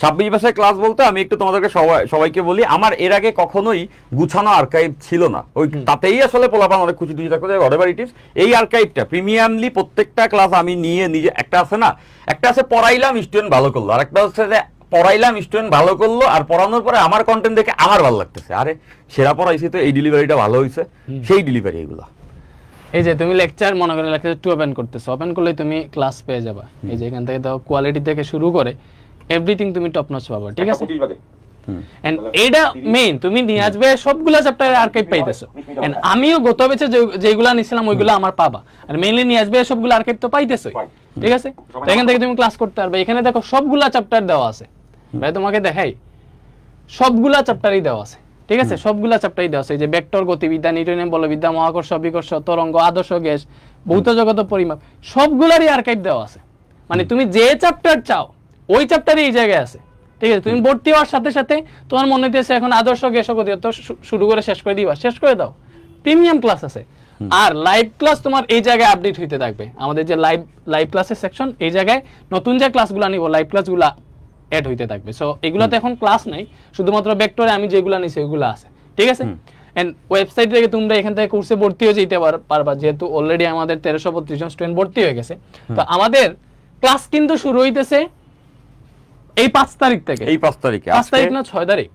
Speaker 2: 26 ব্যাচের ক্লাস বলতে আমি একটু তোমাদেরকে সবাইকে বলি, আমার এর আগে কখনোই গুছানো আর্কাইভ ছিল না। ওই তাতেই আসলে পোলাপান অনেক খুশি খুশি থাকতে, হোয়াটএভার ইট ইজ। এই আর্কাইভটা প্রিমিয়ামলি প্রত্যেকটা ক্লাস আমি নিয়ে নিজে, একটা আছে না, একটা আছে পড়াইলাম স্টুডেন্ট ভালো করলো, আর একটা হচ্ছে যে পড়াইলাম স্টুডেন্ট ভালো করলো আর পড়ানোর পরে আমার কন্টেন্ট দেখে আমার ভালো লাগতেছে, আরে সেরা পড়াইছি তো এই ডেলিভারিটা ভালো হয়েছে, সেই ডেলিভারি এগুলো।
Speaker 1: এই যে তুমি লেকচার মনে করে লেকচার 2 ওপেন করতেছো, ওপেন করলে তুমি ক্লাস পেয়ে যাবা। এই যে এখান থেকে দাও কোয়ালিটি থেকে শুরু করে এভরিথিং তুমি টপ নচ পাবা, ঠিক আছে? এন্ড এইটা মেইন, তুমি নিয়ে আসবে সবগুলা চ্যাপ্টারের আর্কাইভ পাইতেছো। এন্ড আমিও গত ব্যাচে যেগুলা নিছিলাম ওইগুলা আমার পাবা, আর মেইনলি নিয়ে আসবে সবগুলা আর্কাইভ তো পাইতেছোই, ঠিক আছে? তো এখান থেকে তুমি ক্লাস করতে পারবে। এখানে দেখো সবগুলা চ্যাপ্টার দেওয়া আছে, ভাই তোমাকে দেখাই, সবগুলা চ্যাপ্টারই দেওয়া আছে, ঠিক আছে? সবগুলা চ্যাপ্টারই দেওয়া আছে। এই যে ভেক্টর গতিবিদ্যা, নিউটনের বলবিদ্যা, মহাকর্ষ বিকর্ষ, তরঙ্গ, আদর্শ গ্যাস, ভৌত জগত পরিমাপ, সবগুলারই আর্কাইভ দেওয়া আছে। মানে তুমি যে চ্যাপ্টার চাও ওই চ্যাপ্টারই এই জায়গায় আছে, ঠিক আছে? তুমি ভর্তি হওয়ার সাথে সাথে তোমার মনে হইতেছে এখন আদর্শ গ্যাস গতি তো শুরু করে শেষ করে দিবা, শেষ করে দাও, প্রিমিয়াম ক্লাস আছে। আর লাইভ ক্লাস তোমার এই জায়গায় আপডেট হইতে থাকবে। আমাদের যে লাইভ ক্লাসের সেকশন, এই জায়গায় নতুন যে ক্লাসগুলো নিব লাইভ ক্লাসগুলো অ্যাড হইতে থাকবে। সো এগুলোতে এখন ক্লাস নাই, শুধুমাত্র ভেক্টরে আমি যেগুলো নিছি ওগুলো আছে, ঠিক আছে? এন্ড ওয়েবসাইট থেকে তোমরা এখান থেকে কোর্সে ভর্তি হয়ে যেতে পারবা, যেহেতু অলরেডি আমাদের 1332 জন স্টুডেন্ট ভর্তি হয়ে গেছে। তো আমাদের ক্লাস কিন্তু শুরু হইতেছে এই 5 তারিখ থেকে।
Speaker 2: এই 5 তারিখে,
Speaker 1: 5 তারিখ না 6 তারিখ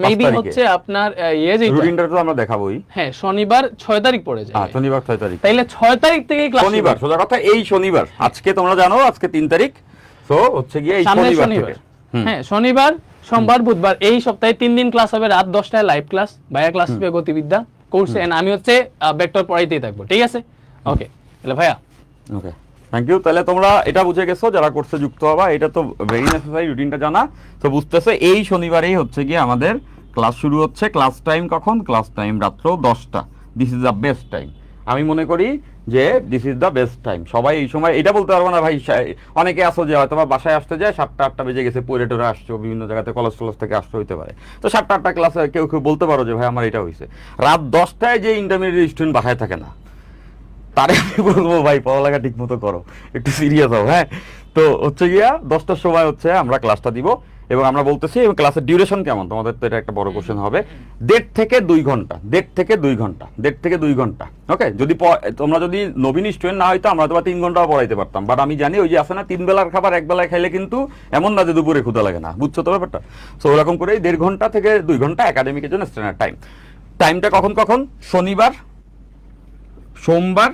Speaker 1: মেবি হচ্ছে আপনার
Speaker 2: রুটিনটা তো আমরা দেখাবোই।
Speaker 1: হ্যাঁ, শনিবার 6 তারিখ পড়ে যায়।
Speaker 2: শনিবার 6 তারিখ,
Speaker 1: তাইলে 6 তারিখ থেকে ক্লাস
Speaker 2: শনিবার, সোজা কথা এই শনিবার। আজকে তোমরা জানো আজকে 3 তারিখ, সো হচ্ছে গিয়ে এই শনিবার থেকে।
Speaker 1: হ্যাঁ, শনিবার, সোমবার, বুধবার, এই সপ্তাহে 3 দিন ক্লাস হবে। রাত 10টায় লাইভ ক্লাস, ভাইয়া ক্লাস হবে গতিবিদ্যা কোর্সে, এন্ড আমি হচ্ছে ভেক্টর পড়াইতেই থাকবো, ঠিক আছে? ওকে, তাহলে ভাইয়া
Speaker 2: ওকে, থ্যাংক ইউ। তাহলে তোমরা এটা বুঝে গেছো যারা কোর্সে যুক্ত হবা, এটা তো ভেরি নেসেসারি, রুটিনটা জানা তো বুঝতেছে। এই শনিবারেই হচ্ছে গিয়ে আমাদের ক্লাস শুরু হচ্ছে। ক্লাস টাইম কখন? ক্লাস টাইম রাত্র 10টা। This is the best time, আমি মনে করি যে this is the best time. সবাই এই সময় এটা বলতে পারবো না ভাই, অনেকে আসো যে হয়তো বাসায় আসতে যায় 7টা-8টা বেজে গেছে, পড়ে আসছো, বিভিন্ন জায়গাতে কলেজ টলেজ থেকে আসতে হইতে পারে, তো 7টা-8টা ক্লাসে কেউ কেউ বলতে পারো যে ভাই আমার এটা হয়েছে। রাত 10টায় যে ইন্টারমিডিয়েট স্টুডেন্ট বাসায় থাকে না, তারে আমি বলবো ভাই পড়ালেখা ঠিক মতো করো, একটু সিরিয়াস হও। হ্যাঁ, তো হচ্ছে গিয়া 10টার সময় হচ্ছে আমরা ক্লাসটা দিব, এবং আমরা বলতেছি এবং ক্লাসের ডিউরেশন কেমন, তোমাদের তো এটা একটা বড় কোশ্চেন হবে। 1.5 থেকে 2 ঘন্টা, 1.5 থেকে 2 ঘন্টা, 1.5 থেকে 2 ঘন্টা। ওকে, যদি তোমরা যদি নবীন স্টুডেন্ট না হয়তো আমরা তোমার 3 ঘন্টাও পড়াইতে পারতাম, বাট আমি জানি ওই যে আছে না 3 বেলার খাবার 1 বেলায় খাইলে কিন্তু এমন না যে দুপুরে ক্ষুধা লাগে না, বুঝছো তো ব্যাপারটা? সো ওরকম করে 1.5 ঘন্টা থেকে 2 ঘন্টা একাডেমিকের জন্য স্ট্যান্ডার্ড টাইম। টাইমটা কখন কখন? শনিবার, সোমবার,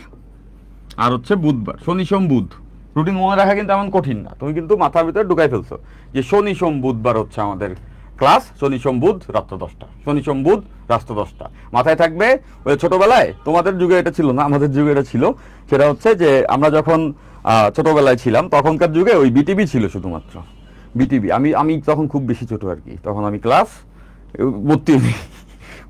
Speaker 2: আর হচ্ছে বুধবার। শনি সোম বুধ রুটিন মনে রাখা কিন্তু এমন কঠিন না, তুমি কিন্তু মাথার ভিতরে ঢুকাই ফেলছো যে শনি সোম বুধবার হচ্ছে আমাদের ক্লাস, শনি সোম বুধ রাত্র 10টা, শনি সোম বুধ রাত্র 10টা মাথায় থাকবে। ওই ছোটবেলায় তোমাদের যুগে এটা ছিল না, আমাদের যুগে এটা ছিল। সেটা হচ্ছে যে আমরা যখন ছোটবেলায় ছিলাম তখনকার যুগে ওই বিটিভি ছিল, শুধুমাত্র বিটিভি। আমি তখন খুব বেশি ছোট আর কি, তখন আমি ক্লাস 32,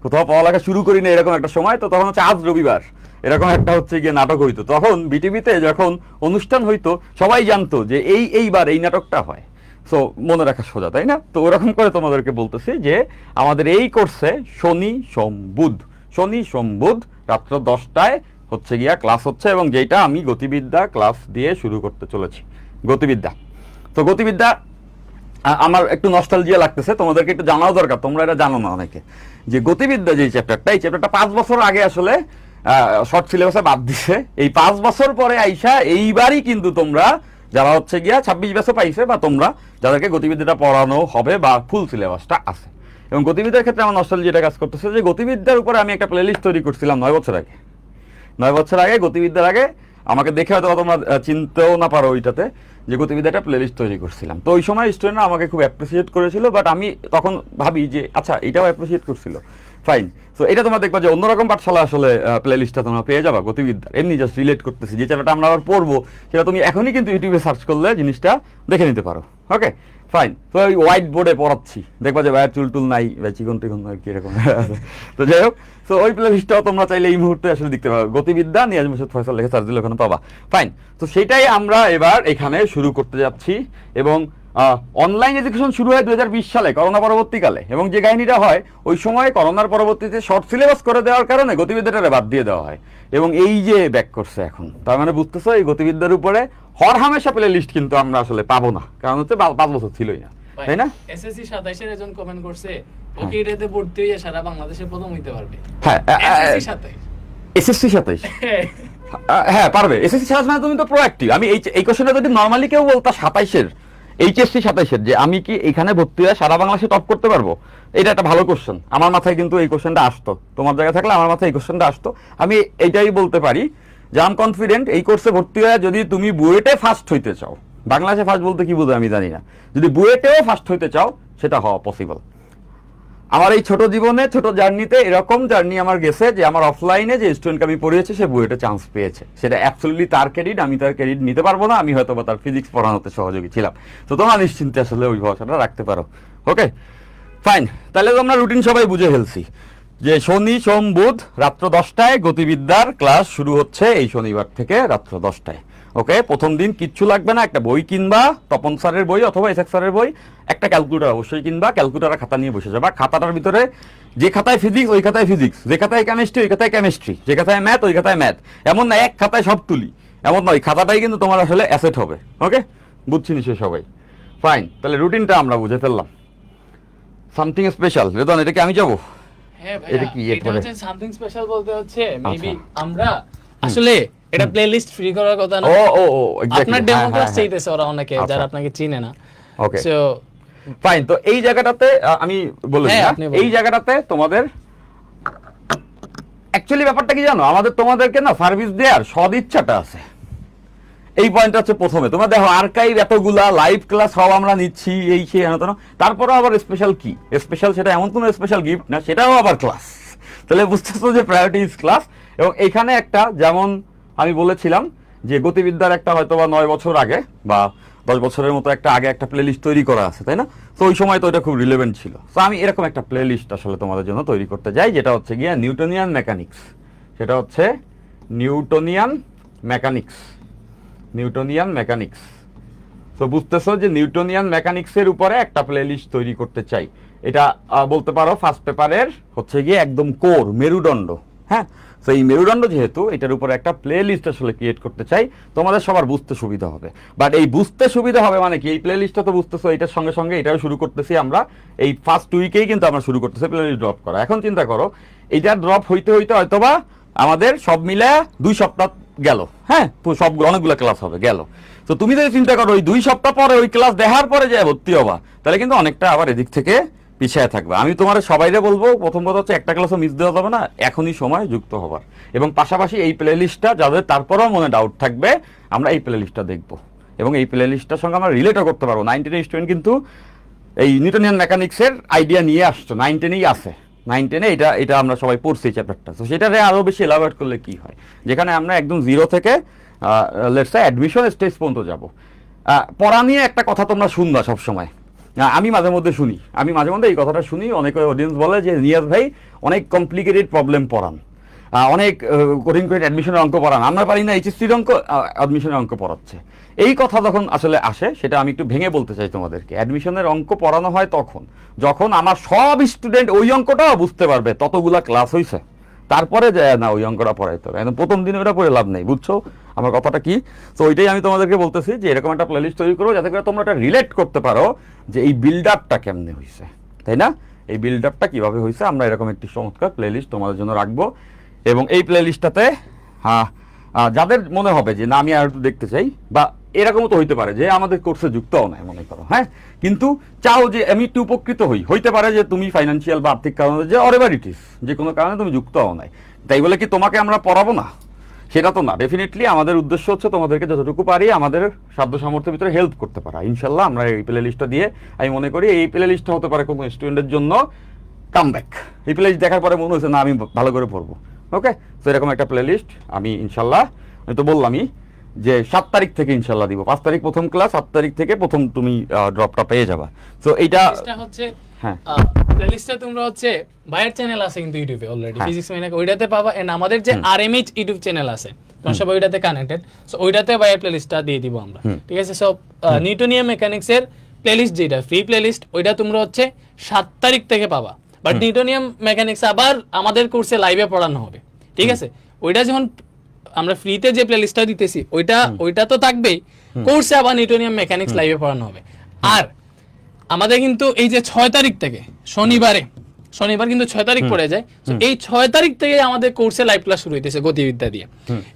Speaker 2: কোথাও পড়ালেখা শুরু করি না এরকম একটা সময়। তো তখন হচ্ছে আজ রবিবার এরকম একটা হচ্ছে গিয়ে নাটক হইতো, তখন বিটিভিতে যখন অনুষ্ঠান হইতো সবাই জানতো যে এইবার এই নাটকটা হয়। সো মনে রাখা সোজা, তাই না? তো ওরকম করে তোমাদেরকে বলতেছি যে আমাদের এই কোর্সে শনি সোম বুধ, শনি সোম বুধ রাত্র 10টায় হচ্ছে গিয়া ক্লাস হচ্ছে, এবং যেটা আমি গতিবিদ্যা ক্লাস দিয়ে শুরু করতে চলেছি। গতিবিদ্যা, তো গতিবিদ্যা আমার একটু নস্টালজিয়া লাগতেছে, তোমাদেরকে একটু জানাও দরকার, তোমরা এটা জানো না অনেকে, যে গতিবিদ্যা যে চ্যাপ্টারটা, এই চ্যাপ্টারটা 5 বছর আগে আসলে শর্ট সিলেবাসে বাদ দিছে। এই 5 বছর পরে আইসা এইবারই কিন্তু তোমরা যারা হচ্ছে গিয়া 26 বছর পাইছে, বা তোমরা যাদেরকে গতিবিদ্যাটা পড়ানো হবে বা ফুল সিলেবাসটা আছে। এবং গতিবিদ্যার ক্ষেত্রে আমার নস্টালজিয়াটা কাজ করতেছে যে গতিবিদ্যার উপরে আমি একটা প্লেলিস্ট তৈরি করছিলাম 9 বছর আগে। 9 বছর আগে গতিবিদ্যার আগে আমাকে দেখে হয়তো তোমরা চিনতেও না পারো ওইটাতে, যে গতিবিদ্যাটা প্লেলিস্ট তৈরি করছিলাম। তো ওই সময় স্টুডেন্টরা আমাকে খুব অ্যাপ্রিসিয়েট করেছিল, বাট আমি তখন ভাবি যে আচ্ছা এটাও অ্যাপ্রিসিয়েট করছিল, ফাইন। সো এটা তোমরা দেখবা যে অন্যরকম পাঠশালা আসলে প্লে লিস্টটা তোমরা পেয়ে যাবা গতিবিদ্যা। এমনি জাস্ট রিলেট করতেছি, যে চ্যাপ্টারটা আমরা আবার পড়বো সেটা তুমি এখনই কিন্তু ইউটিউবে সার্চ করলে জিনিসটা দেখে নিতে পারো। Okay fine. তো ওই হোয়াইট বোর্ডে পড়াচ্ছি, দেখবা যে ভাইয়ের চুল টুল নাই বা চিকন টিকন আর কি এরকম। তো যাই হোক, তো ওই প্লে লিস্টটাও তোমরা চাইলে এই মুহূর্তে আসলে দেখতে পারো, গতিবিদ্যা নিয়াজ মোর্শেদ ফয়সাল লিখে সার্চ দিলে ওখানে পাবা। ফাইন। তো সেটাই আমরা এবার এখানে শুরু করতে যাচ্ছি। এবং অনলাইন এডুকেশন শুরু হয় 2020 সালে করোনা পরবর্তীকালে, এবং যে কাহিনীটা হয় ওই সময় করোনার পরবর্তীতে শর্ট সিলেবাস করে দেওয়ার কারণে গতিবিদ্যাটা বাদ দিয়ে দেওয়া হয়, এবং এই যে ব্যাক করছে এখন। তার মানে বুঝতেছো এই গতিবিদ্যার উপরে হর হামেশা প্লে লিস্ট কিন্তু আমরা আসলে পাবো না, কারণ হচ্ছে 5 বছর ছিলই না, তাই না?
Speaker 1: এসএসসি 27 এর একজন কমেন্ট করছে ওকে এটাতে ভর্তি হয়ে সারা বাংলাদেশে প্রথম হইতে পারবে।
Speaker 2: হ্যাঁ এসএসসি 27 হ্যাঁ পারবে। এসএসসি 27 মানে তুমি তো প্রোঅ্যাক্টিভ। আমি এই কোশ্চেনটা যদি নরমালি কেউ বলতা 27 এর এইচএসসি 27 এর যে আমি কি এখানে ভর্তি হয়ে সারা বাংলাদেশে টপ করতে পারবো, এটা একটা ভালো কোশ্চেন। আমার মাথায় কিন্তু এই কোশ্চেনটা আসতো, তোমার জায়গায় থাকলে আমার মাথায় এই কোশ্চেনটা আসতো। আমি এইটাই বলতে পারি যে আম কনফিডেন্ট এই কোর্সে ভর্তি হয়ে যদি তুমি বুয়েটে ফার্স্ট হইতে চাও, বাংলাদেশে ফার্স্ট বলতে কি বোঝো আমি জানি না, যদি বুয়েটেও ফার্স্ট হইতে চাও সেটা হওয়া পসিবল। আমার এই ছোট জীবনে ছোট জার্নিতে এরকম জার্নি আমার গেছে যে আমার অফলাইনে যে স্টুডেন্টকে আমি পড়িয়েছি সে বুয়েটে চান্স পেয়েছে, সেটা অ্যাবসলিউটলি তার ক্রেডিট, আমি তার ক্রেডিট নিতে পারবো না, আমি হয়তো বা তার ফিজিক্স পড়ানোতে সহযোগী ছিলাম। তো তোমরা নিশ্চিন্তে আসলে ওই ভরসাটা রাখতে পারো। Okay fine. তাহলে তো আমরা রুটিন সবাই বুঝে ফেলছি যে শনি সোম বুধ রাত্র 10টায় গতিবিদ্যার ক্লাস শুরু হচ্ছে, এই শনিবার থেকে রাত্র 10টায়। ওকে, প্রথম দিন কিচ্ছু লাগবে না, একটা বই কিনবা, তপন স্যারের বই অথবা এসএক স্যারের বই, একটা ক্যালকুলেটর অবশ্যই কিনবা, ক্যালকুলেটর খাতা নিয়ে বসে যাবা। খাতাটার ভিতরে যে খাতায় ফিজিক্স ওই খাতায় ফিজিক্স, যে খাতায় কেমিস্ট্রি ওই খাতায় কেমিস্ট্রি, যে খাতায় ম্যাথ ওই খাতায় ম্যাথ। এমন না এক খাতায় সব তুলি, এমন নয়, খাতাটাই কিন্তু তোমার আসলে অ্যাসেট হবে। ওকে, বুঝছি নিশ্চয়ই সবাই। ফাইন, তাহলে রুটিনটা আমরা বুঝে ফেললাম। সামথিং স্পেশাল রেদন, এটা কি আমি যাবো?
Speaker 1: হ্যাঁ ভাই, এটা হচ্ছে সামথিং স্পেশাল বলতে হচ্ছে মেবি আমরা আসলে এটা প্লেলিস্ট ফ্রি করার কথা না।
Speaker 2: ও এক্স্যাক্টলি,
Speaker 1: আপনার ডেমো ক্লাস চাইতেছে ওরা অনেকে যারা আপনাকে চিনে না।
Speaker 2: Okay
Speaker 1: so
Speaker 2: fine. তো এই জায়গাটাতে আমি বলি এই জায়গাটাতে তোমাদের অ্যাকচুয়ালি ব্যাপারটা কি জানো, আমাদের তোমাদেরকে না সার্ভিস দেওয়ার সদিচ্ছাটা আছে, এই পয়েন্টটা হচ্ছে প্রথমে। তোমরা দেখো আর্কাইভ এতগুলা লাইভ ক্লাস সব আমরা নিচ্ছি, এই সেই হেন, তারপরেও আবার স্পেশাল কি স্পেশাল, সেটা এমন কোনো স্পেশাল গিফট না, সেটাও আবার ক্লাস। তাহলে বুঝতেছো যে প্রায়োরিটি ইজ ক্লাস। এবং এখানে একটা, যেমন আমি বলেছিলাম যে গতিবিদ্যার একটা হয়তো বা 9 বছর আগে বা 10 বছরের মতো একটা আগে একটা প্লে লিস্ট তৈরি করা আছে, তাই না? তো ওই সময় তো এটা খুব রিলেভেন্ট ছিল। তো আমি এরকম একটা প্লে লিস্ট আসলে তোমাদের জন্য তৈরি করতে যাই, যেটা হচ্ছে গিয়ে নিউটনিয়ান মেকানিক্স। সেটা হচ্ছে নিউটনিয়ান মেকানিক্স। তো বুঝতেছো যে নিউটনিয়ান মেকানিক্সের উপরে একটা প্লে লিস্ট তৈরি করতে চাই। এটা বলতে পারো ফার্স্ট পেপারের হচ্ছে গিয়ে একদম কোর মেরুদণ্ড। হ্যাঁ, তো এই মেরুদণ্ড যেহেতু, এটার উপরে একটা প্লে লিস্ট আসলে ক্রিয়েট করতে চাই, তোমাদের সবার বুঝতে সুবিধা হবে। বাট এই বুঝতে সুবিধা হবে মানে কি, এই প্লে লিস্টটা তো বুঝতেছো, এটার সঙ্গে সঙ্গে এটাও শুরু করতেছি আমরা, এই ফার্স্ট উইকেই কিন্তু আমরা শুরু করতেছি প্লে লিস্ট ড্রপ করা। এখন চিন্তা করো, এইটা ড্রপ হইতে হইতে হয়তোবা আমাদের সব মিলে 2 সপ্তাহ গেল। হ্যাঁ, সব অনেকগুলো ক্লাস হবে গেল। তো তুমি যদি চিন্তা করো ওই 2 সপ্তাহ পরে ওই ক্লাস দেখার পরে যায় ভর্তি হবা, তাহলে কিন্তু অনেকটা আবার এদিক থেকে পিছিয়ে থাকবে। আমি তোমার সবাইরে বলবো, প্রথম কথা হচ্ছে একটা ক্লাসও মিস দেওয়া যাবে না, এখনই সময় যুক্ত হবার। এবং পাশাপাশি এই প্লে লিস্টটা যাদের তারপরেও মনে ডাউট থাকবে, আমরা এই প্লে লিস্টটা দেখবো এবং এই প্লে লিস্টটার সঙ্গে আমরা রিলেটও করতে পারবো। 9, 10 স্টুডেন্ট কিন্তু এই নিউটনিয়ান মেকানিক্সের আইডিয়া নিয়ে আসছো, 9, 10-এই আছে। 9, 10-এ এটা আমরা সবাই পড়ছি চ্যাপ্টারটা। তো সেটারে আরও বেশি এলাবোরেট করলে কি হয়, যেখানে আমরা একদম 0 থেকে লেটস সে অ্যাডমিশন স্টেজ পর্যন্ত যাবো। পড়া নিয়ে একটা কথা তোমরা শুনবা সবসময়, আমি মাঝে মধ্যে শুনি, এই কথাটা শুনি, অনেক অডিয়েন্স বলে যে নিয়াজ ভাই অনেক কমপ্লিকেটেড প্রবলেম পড়ান, অনেক কঠিন অ্যাডমিশনের অঙ্ক পড়ান, আমরা পারি না এইচএসসির অঙ্ক, অ্যাডমিশনের অঙ্ক পড়াচ্ছে। এই কথা যখন আসলে আসে, সেটা আমি একটু ভেঙে বলতে চাই তোমাদেরকে। অ্যাডমিশনের অঙ্ক পড়ানো হয় তখন যখন আমার সব স্টুডেন্ট ওই অঙ্কটাও বুঝতে পারবে, ততগুলা ক্লাস হয়েছে, তারপরে যায় না ওই অঙ্কটা পড়াইতে হবে। একদম প্রথম দিনে ওটা পড়ে লাভ নেই, বুঝছো আমার কথাটা কি? তো ওইটাই আমি তোমাদেরকে বলতেছি যে এরকম একটা প্লেলিস্ট তৈরি করো, যাতে করে তোমরা এটা রিলেট করতে পারো যে এই বিল্ড আপটা কেমনে হয়েছে, তাই না? এই বিল্ড আপটা কীভাবে হয়েছে, আমরা এরকম একটি চমৎকার প্লেলিস্ট তোমাদের জন্য রাখবো। এবং এই প্লেলিস্টটাতে যাদের মনে হবে যে না আমি আর একটু দেখতে চাই, বা এরকমও তো হইতে পারে যে আমাদের কোর্সে যুক্তও নাই মনে করো, হ্যাঁ, কিন্তু চাও যে আমি একটু উপকৃত হইতে পারে যে তুমি ফাইন্যান্সিয়াল বা আর্থিক কারণে, যে অরেভার ইট ইস, যে কোনো কারণে তুমি যুক্তও নাই, তাই বলে কি তোমাকে আমরা পড়াবো না? সেটা তো না। ডেফিনেটলি আমাদের উদ্দেশ্য হচ্ছে তোমাদেরকে যতটুকু পারি আমাদের সাধ্য সামর্থ্যের ভিতরে হেল্প করতে পারা। ইনশাল্লাহ আমরা এই প্লে লিস্টটা দিয়ে আমি মনে করি এই প্লে লিস্টটা হতে পারে কোনো স্টুডেন্টের জন্য কাম ব্যাক। এই প্লেলিস্ট দেখার পরে মনে হচ্ছে না আমি ভালো করে পড়বো। ওকে, তো এরকম একটা প্লেলিস্ট আমি ইনশাল্লাহ, আমি তো বললামই যে 7 তারিখ থেকে ইনশাল্লাহ দিব। 5 তারিখ প্রথম ক্লাস, 7 তারিখ থেকে প্রথম তুমি ড্রপটা পেয়ে যাবা। তো এইটা
Speaker 1: হচ্ছে
Speaker 2: হ্যাঁ
Speaker 1: প্লেলিস্টটা তোমরা হচ্ছে ভাইয়ের চ্যানেল আছে কিন্তু ইউটিউবে অলরেডি ফিজিক্স ম্যানিয়াক, ওইটাতে পাবা। এন্ড আমাদের যে আরএমএইচ ইউটিউব চ্যানেল আছে তোমরা সবাই ওইটাতে কানেক্টেড, সো ওইটাতে ভাইয়ের প্লেলিস্টটা দিয়ে দিব আমরা, ঠিক আছে? সব নিউটনিয়াম মেকানিক্স এর প্লেলিস্ট যেটা ফ্রি প্লেলিস্ট, ওইটা তোমরা হচ্ছে 7 তারিখ থেকে পাবা। বাট নিউটনিয়াম মেকানিক্স আবার আমাদের কোর্সে লাইভে পড়ানো হবে, ঠিক আছে? ওইটা যখন আমরা ফ্রিতে যে প্লেলিস্টটা দিতেছি ওইটা তো থাকবেই, কোর্সে আবার নিউটনিয়াম মেকানিক্স লাইভে পড়ানো হবে। আর আমাদের কিন্তু এই যে 6 তারিখ থেকে শনিবার কিন্তু 6 তারিখ পড়ে যায়, তো এই 6 তারিখ থেকে আমাদের কোর্সে লাইভ ক্লাস শুরু হইতেছে গতিবিদ্যা দিয়ে।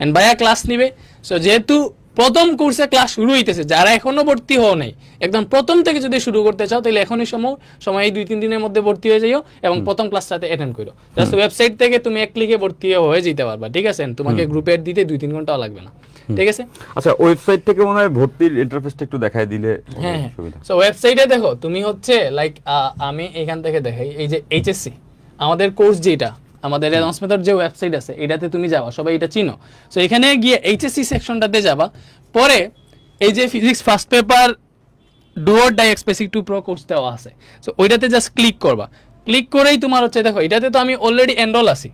Speaker 1: এন্ড ভাইয়া ক্লাস নিবে। সো যেহেতু প্রথম কোর্সে ক্লাস শুরু হইতেছে, যারা এখনো ভর্তি হও নাই, একদম প্রথম থেকে যদি শুরু করতে চাও তাহলে এখনই সময় এই 2-3 দিনের মধ্যে ভর্তি হয়ে যাইও এবং প্রথম ক্লাসটাতে অ্যাটেন্ড করো। জাস্ট ওয়েবসাইট থেকে তুমি এক ক্লিকে ভর্তি হয়ে যেতে পারবা, ঠিক আছে? তোমাকে গ্রুপে অ্যাড দিতে 2-3 ঘন্টাও লাগবে না, ঠিক আছে?
Speaker 2: আচ্ছা, ওয়েবসাইট থেকে মনে হয় ভর্তির ইন্টারফেসটা একটু দেখাই দিলে সুবিধা।
Speaker 1: সো ওয়েবসাইটে দেখো তুমি হচ্ছে লাইক আমি এখান থেকে দেখাই, এই যে এইচএসসি আমাদের কোর্স যেটা আমাদের অ্যাডভান্স মেথড যে ওয়েবসাইট আছে এটাতে তুমি যাবা, সবাই এটা চিনো। সো এখানে গিয়ে এইচএসসি সেকশনটাতে যাবা, পরে এই যে physics first paper do or die এক্সপেসিক 2 প্রো কোর্স দেওয়া আছে, সো ওইটাতে জাস্ট ক্লিক করবা। ক্লিক করেই তোমার হচ্ছে দেখো এটাতে তো আমি অলরেডি এনরোল আছি,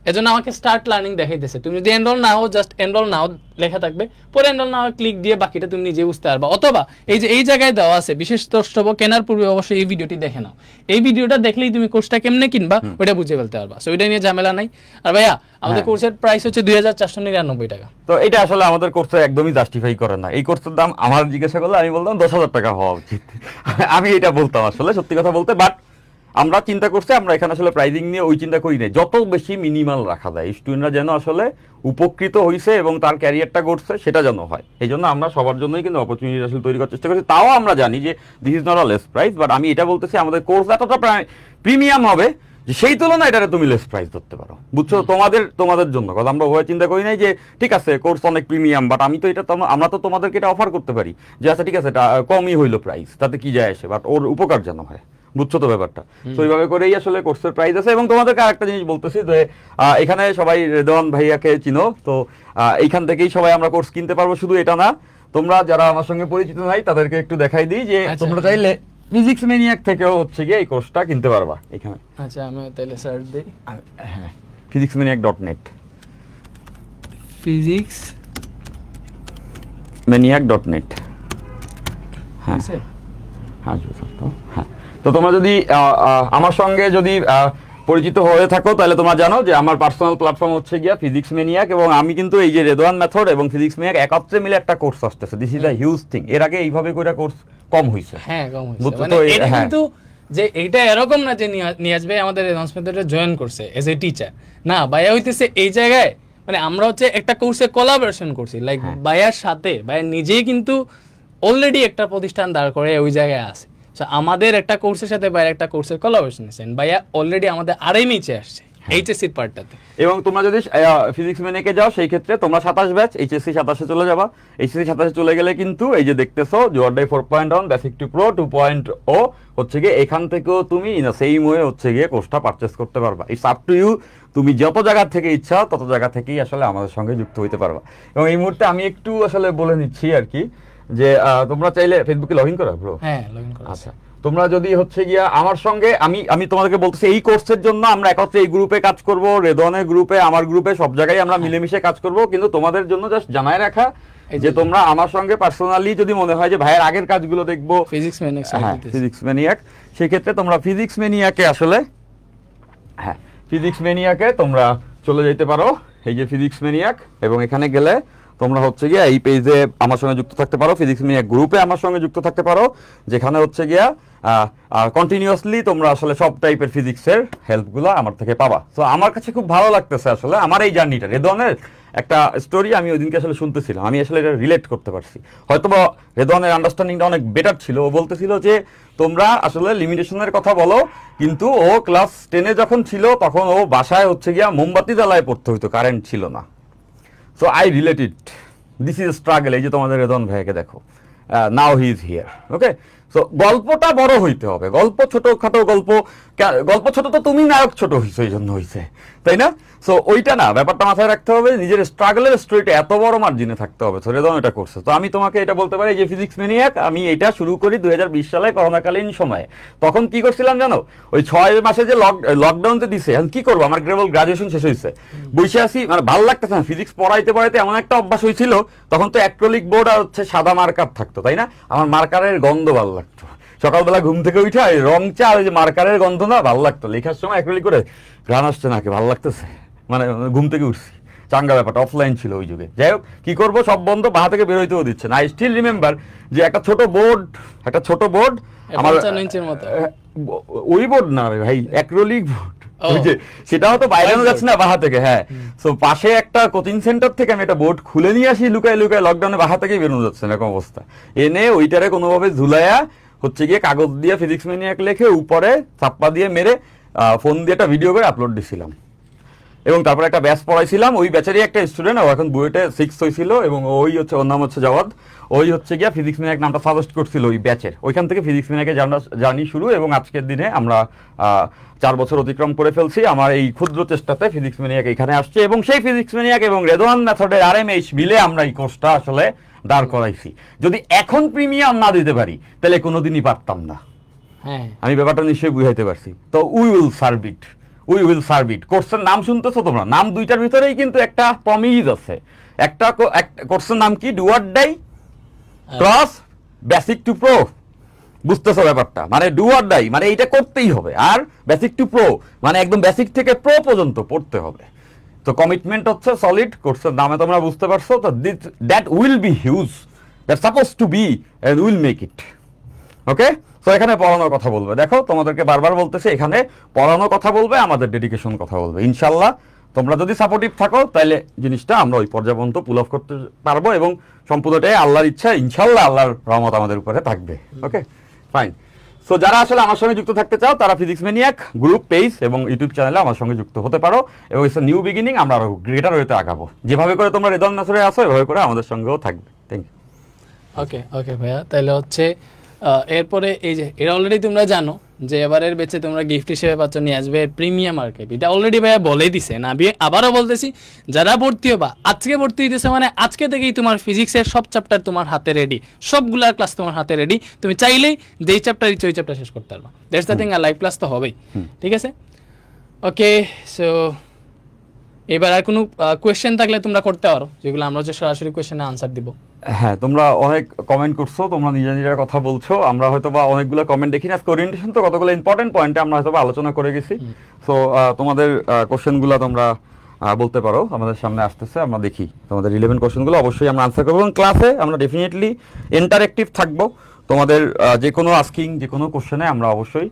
Speaker 1: এজন্য আমাকে স্টার্ট লার্নিং দেখাইতেছে। তুমি যদি এনরোল না হও জাস্ট এনরোল নাও লেখা থাকবে, পরে এনরোল না হও ক্লিক দিয়ে বাকিটা তুমি নিজে বুঝতে পারবা। অথবা এই যে এই জায়গায় দেওয়া আছে বিশেষ দ্রষ্টব্য কেনার পূর্বে অবশ্যই এই ভিডিওটি দেখে নাও, এই ভিডিওটা দেখলেই তুমি কোর্সটা কেমনে কিনবা ওটা বুঝে ফেলতে পারবা। সো ওইটা নিয়ে ঝামেলা নাই। আর ভাইয়া আমাদের কোর্সের প্রাইস হচ্ছে 2499 টাকা।
Speaker 2: তো এটা আসলে আমাদের কোর্সে একদমই জাস্টিফাই করে না। এই কোর্সের দাম আমার জিজ্ঞাসা করলে আমি বলতাম 10,000 টাকা হওয়া উচিত। আমি এটা বলতাম আসলে সত্যি কথা বলতে। বাট আমরা চিন্তা করছি, আমরা এখানে আসলে প্রাইজিং নিয়ে ওই চিন্তা করি নাই, যত বেশি মিনিমাল রাখা যায় স্টুডেন্টরা যেন আসলে উপকৃত হয়েছে এবং তার ক্যারিয়ারটা করছে সেটা যেন হয়। এই জন্য আমরা সবার জন্যই কিন্তু অপরচুনিটি আসলে তৈরি করার চেষ্টা করছি। তাও আমরা জানি যে this is not a less price, but আমি এটা বলতেছি আমাদের কোর্স এতটা প্রিমিয়াম হবে যে সেই তুলনায় এটাকে তুমি লেস প্রাইস ধরতে পারো, বুঝছো? তোমাদের জন্য কথা আমরা ওভাবে চিন্তা করি নাই যে ঠিক আছে কোর্স অনেক প্রিমিয়াম, বাট আমি তো এটা আমরা তো তোমাদেরকে এটা অফার করতে পারি যে আচ্ছা ঠিক আছে এটা কমই হইলো প্রাইস, তাতে কি যায় আসে, বাট ওর উপকার যেন হয়, বুঝছো তো ব্যাপারটা? তো এইভাবে করেই আসলে কোর্সের প্রাইস আছে। এবং তোমাদেরকে আরেকটা জিনিস বলতেছি যে এখানে সবাই রেদওয়ান ভাইয়াকে চিনো, তো এইখান থেকেই সবাই আমরা কোর্স কিনতে পারবো। শুধু এটা না, তোমরা যারা আমার সঙ্গে পরিচিত নাই তাদেরকে একটু দেখাই দিই যে তোমরা চাইলে ফিজিক্স ম্যানিয়াক থেকেও হচ্ছে গিয়ে এই কোর্সটা কিনতে পারবা এখানে।
Speaker 1: আচ্ছা আমি তাহলে সার্চ দেই,
Speaker 2: হ্যাঁ, physicsmaniac.net physicsmaniac.net। হ্যাঁ হ্যাঁ, তো তোমরা যদি আমার সঙ্গে যদি পরিচিত হয়ে থাকো তাহলে তোমরা জানো যে আমার পার্সোনাল প্ল্যাটফর্ম হচ্ছে গিয়া ফিজিক্স ম্যানিয়াক, এবং আমি কিন্তু এই যে রেদওয়ান মেথড এবং ফিজিক্স ম্যানিয়াক একত্রে মিলে একটা কোর্স আসতেছে। This is a huge thing. এর আগে এইভাবে করে কোর্স কম হইছে।
Speaker 1: হ্যাঁ কম হইছে, মানে এটা কিন্তু যে এইটা এরকম না যে নিয়াজ ভাই আমাদের রেদওয়ান মেথডে জয়েন করছে এজ এ টিচার, না ভাইয়া হইতেছে এই জায়গায় মানে আমরা হচ্ছে একটা কোর্সে কোলাবোরেশন করছি, লাইক ভাইয়ার সাথে ভাইয়া নিজেই কিন্তু অলরেডি একটা প্রতিষ্ঠান দাঁড় করে ওই জায়গায় আছে। আমাদের একটা কোর্সের সাথে ভাইয়া একটা কোর্সের কোলাবোরেশন আছে, ভাইয়া অলরেডি আমাদের আরএমএইচে আসছে এইচএসসির পার্টটাতে।
Speaker 2: এবং তোমরা যদি ফিজিক্স ম্যানিয়াকে যাও সেই ক্ষেত্রে তোমরা 27 ব্যাচ, এইচএসসি 27-এ চলে যাবা। এইচএসসি 27-এ চলে গেলে কিন্তু এই যে দেখতেছো জোয়ারডাই 4.1 বেসিক টু প্রো 2.0 হচ্ছে গিয়ে এখান থেকেও তুমি ইন সেম ওয়ে হচ্ছে গিয়ে কোর্সটা পারচেজ করতে পারবা। ইটস আপ টু ইউ, তুমি যত জায়গা থেকে ইচ্ছা তত জায়গা থেকেই আসলে আমাদের সঙ্গে যুক্ত হইতে পারবা। এবং এই মুহূর্তে আমি একটু আসলে বলে নিচ্ছি আর কি যে তোমরা চাইলে ফেসবুকে লগ ইন করা ব্রো।
Speaker 1: হ্যাঁ লগ ইন করা।
Speaker 2: আচ্ছা, তোমরা যদি হচ্ছে গিয়া আমার সঙ্গে আমি তোমাদেরকে বলতেছি এই কোর্সের জন্য আমরা একত্রে এই গ্রুপে কাজ করব, রেদওয়ানের গ্রুপে, আমার গ্রুপে, সব জায়গায় আমরা মিলেমিশে কাজ করব। কিন্তু তোমাদের জন্য জাস্ট জানায় রাখা যে তোমরা আমার সঙ্গে পার্সোনালি যদি মনে হয় যে ভাইয়ের আগের কাজগুলো দেখবো ফিজিক্স ম্যানিয়াক, সেই ক্ষেত্রে তোমরা ফিজিক্স ম্যানিয়াকে আসলে ফিজিক্স ম্যানিয়াকে তোমরা চলে যেতে পারো। এই যে ফিজিক্স ম্যানিয়াক, এবং এখানে গেলে তোমরা হচ্ছে গিয়া এই পেজে আমার সঙ্গে যুক্ত থাকতে পারো, ফিজিক্স ম্যানিয়াক গ্রুপে আমার সঙ্গে যুক্ত থাকতে পারো, যেখানে হচ্ছে গিয়া কন্টিনিউয়াসলি তোমরা আসলে সব টাইপের ফিজিক্সের হেল্পগুলো আমার থেকে পাবা। তো আমার কাছে খুব ভালো লাগতেছে আসলে আমার এই জার্নিটা। রেদওয়ানের একটা স্টোরি আমি ওই দিনকে আসলে শুনতেছিলাম, আমি আসলে এটা রিলেট করতে পারছি। হয়তো বা রেদওয়ানের আন্ডারস্ট্যান্ডিংটা অনেক বেটার ছিল। ও বলতেছিল যে তোমরা আসলে লিমিটেশনের কথা বলো, কিন্তু ও ক্লাস 10-এ যখন ছিল তখন ও বাসায় হচ্ছে গিয়া মোমবাতি জ্বালায় পড়তে হইতো, কারেন্ট ছিল না। So I relate it, this is struggle. এই যে তোমাদের রেদওয়ান ভাইকে দেখো, now he is here. Okay, so গল্পটা বড় হইতে হবে, গল্প ছোটখাটো গল্প, গল্প ছোট তো তুমি নায়ক ছোট হইছো এই জন্য হইছে, তাই না? সো ওইটা না, ব্যাপারটা মাথায় রাখতে হবে, নিজের স্ট্রাগলের স্টোরিটা এত বড় মার্জিনে থাকতে হবে। সো রেদন এটা করছে। তো আমি তোমাকে এটা বলতে পারি যে ফিজিক্স ম্যানিয়াক আমি এটা শুরু করি 2020 সালে করোনাকালীন সময়ে। তখন কি করছিলাম জানো, ওই 6 মাসে যে লকডাউনতে দিছে, এখন কি করবো, আমার গ্রাজুয়েশন শেষ হয়েছে, বসে আছি, মানে ভালো লাগতেছে না ফিজিক্স পড়াইতে পড়াইতে, এমন একটা অভ্যাস হয়েছিল তখন তো অ্যাক্রিলিক বোর্ড আর হচ্ছে সাদা মার্কার থাকতো, তাই না? আমার মার্কারের গন্ধ ভালো লাগতো, সকালবেলা ঘুম থেকে উঠে রং চা আর ওই যে মার্কারের গন্ধ না ভালো লাগতো, লেখার সময় অ্যাক্রিলিক করে ঘ্রাণ আসছে নাকি ভালো লাগতেছে, মানে ঘুম থেকে উঠছি, চাঙ্গা ব্যাপারটা, অফলাইন ছিল ওই যুগে। যাই হোক, কি করবো, সব বন্ধ, বাহা থেকে বেরোইতেও দিচ্ছে না। আই স্টিল রিমেম্বার যে একটা ছোট বোর্ড আমার, ওই বোর্ড না ভাই, অ্যাক্রিলিক বোর্ড, ওই যে সেটাও তো বাইরেও যাচ্ছে না বাহা থেকে। হ্যাঁ, তো পাশে একটা কোচিং সেন্টার থেকে আমি একটা বোর্ড খুলে নিয়ে আসি লুকায় লকডাউনে, বাহা থেকেই বেরোনো যাচ্ছে না এরকম অবস্থা, এনে ওইটারে কোনোভাবে ঝুলাইয়া হচ্ছে গিয়ে কাগজ দিয়ে ফিজিক্স ম্যানিয়াক লিখে উপরে চাপ্পা দিয়ে মেরে ফোন দিয়ে একটা ভিডিও করে আপলোড দিছিলাম, এবং তারপরে একটা ব্যাচ পড়াইছিলাম। ওই ব্যাচেরই একটা স্টুডেন্ট, ও এখন বুয়েটে 6 হয়েছিল, এবং ওই হচ্ছে, ওর নাম হচ্ছে জাওয়াদ, ওই হচ্ছে গিয়া ফিজিক্স ম্যানিয়াক নামটা সাজেস্ট করছিল ওই ব্যাচের, ওইখান থেকে ফিজিক্স ম্যানিয়াকের জার্নি শুরু, এবং আজকের দিনে আমরা 4 বছর অতিক্রম করে ফেলছি। আমার এই ক্ষুদ্র চেষ্টাতে ফিজিক্স ম্যানিয়াক এখানে আসছে, এবং সেই ফিজিক্স ম্যানিয়াক এবং রেদওয়ান মেথডের RMH মিলে আমরা এই কোর্সটা আসলে দাঁড় করাইছি। যদি এখন প্রিমিয়াম না দিতে পারি তাহলে কোনোদিনই পারতাম না। আমি ব্যাপারটা নিশ্চয়ই বুঝাইতে পারছি। তো উই উইল সার্ভ ইট। কোর্সের নাম শুনতেছো তোমরা, নাম দুইটার ভিতরেই কিন্তু একটা প্রমিজ আছে। একটা কোর্সের নাম কি, do or die cross basic to pro. বুঝতেছো ব্যাপারটা, মানে ডু অর ডাই মানে এইটা করতেই হবে, আর বেসিক টু প্রো মানে একদম বেসিক থেকে প্রো পর্যন্ত পড়তে হবে। তো কমিটমেন্ট হচ্ছে সলিড, কোর্সের নামে তোমরা বুঝতে পারছো। তো that will be huge, that suppose to be and will make it. Okay, তো এখানে পড়ানোর কথা বলবে, দেখো তোমাদেরকে বারবার বলতেছে, এখানে পড়ানোর কথা বলবে, আমাদের ডেডিকেশন কথা বলবে। ইনশাল্লাহ তোমরা যদি সাপোর্টিভ থাকো তাহলে জিনিসটা আমরা ওই পর্যায় পর্যন্ত পুল অফ করতে পারবো, এবং সম্পূর্ণটাই আল্লাহর ইচ্ছা, ইনশাল্লাহ আল্লাহর রহমত আমাদের উপরে থাকবে। ওকে, ফাইন। সো যারা আসলে আমার সঙ্গে যুক্ত থাকতে চাও তারা ফিজিক্স ম্যানিয়াক গ্রুপ পেজ এবং ইউটিউব চ্যানেলে আমার সঙ্গে যুক্ত হতে পারো, এবং ইটস নিউ বিগিনিং, আমরা আরো গ্রেটার ওয়েতে আগাবো। যেভাবে করে তোমরা রেদওয়ান নাসরে আসো এভাবে করে আমাদের সঙ্গেও থাকবে। Thank you.
Speaker 1: ওকে ভাইয়া, তাহলে হচ্ছে এরপরে এই যে এটা অলরেডি তোমরা জানো যে এবারের বেচে তোমরা গিফট হিসেবে পাচ্ছ নিয়ে আসবে প্রিমিয়াম আর্কাইভ। এটা অলরেডি ভাইয়া বলে দিছে না, আবারও বলতেছি, যারা ভর্তি হবা আজকে ভর্তি হইতেছে মানে আজকে থেকেই তোমার ফিজিক্সের সব চ্যাপ্টার তোমার হাতে রেডি, সবগুলার ক্লাস তোমার হাতে রেডি। তুমি চাইলেই যেই চ্যাপ্টার ইচ্ছে ওই চ্যাপ্টার শেষ করতে পারবা। দ্যাটস দ্য থিং, আর লাইভ ক্লাস তো হবেই। ঠিক আছে, ওকে। সো এবার আর কোনো কোয়েশ্চেন থাকলে তোমরা করতে পারো, যেগুলো আমরা হচ্ছে সরাসরি কোয়েশ্চেনে আনসার দিব।
Speaker 2: হ্যাঁ, তোমরা অনেক কমেন্ট করছো, তোমরা নিজেরা কথা বলছো, আমরা হয়তো বা অনেকগুলো কমেন্ট দেখি না। ওরিয়েন্টেশন তো কতগুলো ইম্পর্টেন্ট পয়েন্টে আমরা হয়তো আলোচনা করে গেছি। সো তোমাদের কোশ্চেনগুলো তোমরা বলতে পারো, আমাদের সামনে আসতেছে, আমরা দেখি তোমাদের রিলেভেন্ট কোশ্চেনগুলো অবশ্যই আমরা আনসার করবো। এবং ক্লাসে আমরা ডেফিনেটলি ইন্টারেক্টিভ থাকবো, তোমাদের যে কোনো আস্কিং, যে কোনো কোশ্চেনে আমরা অবশ্যই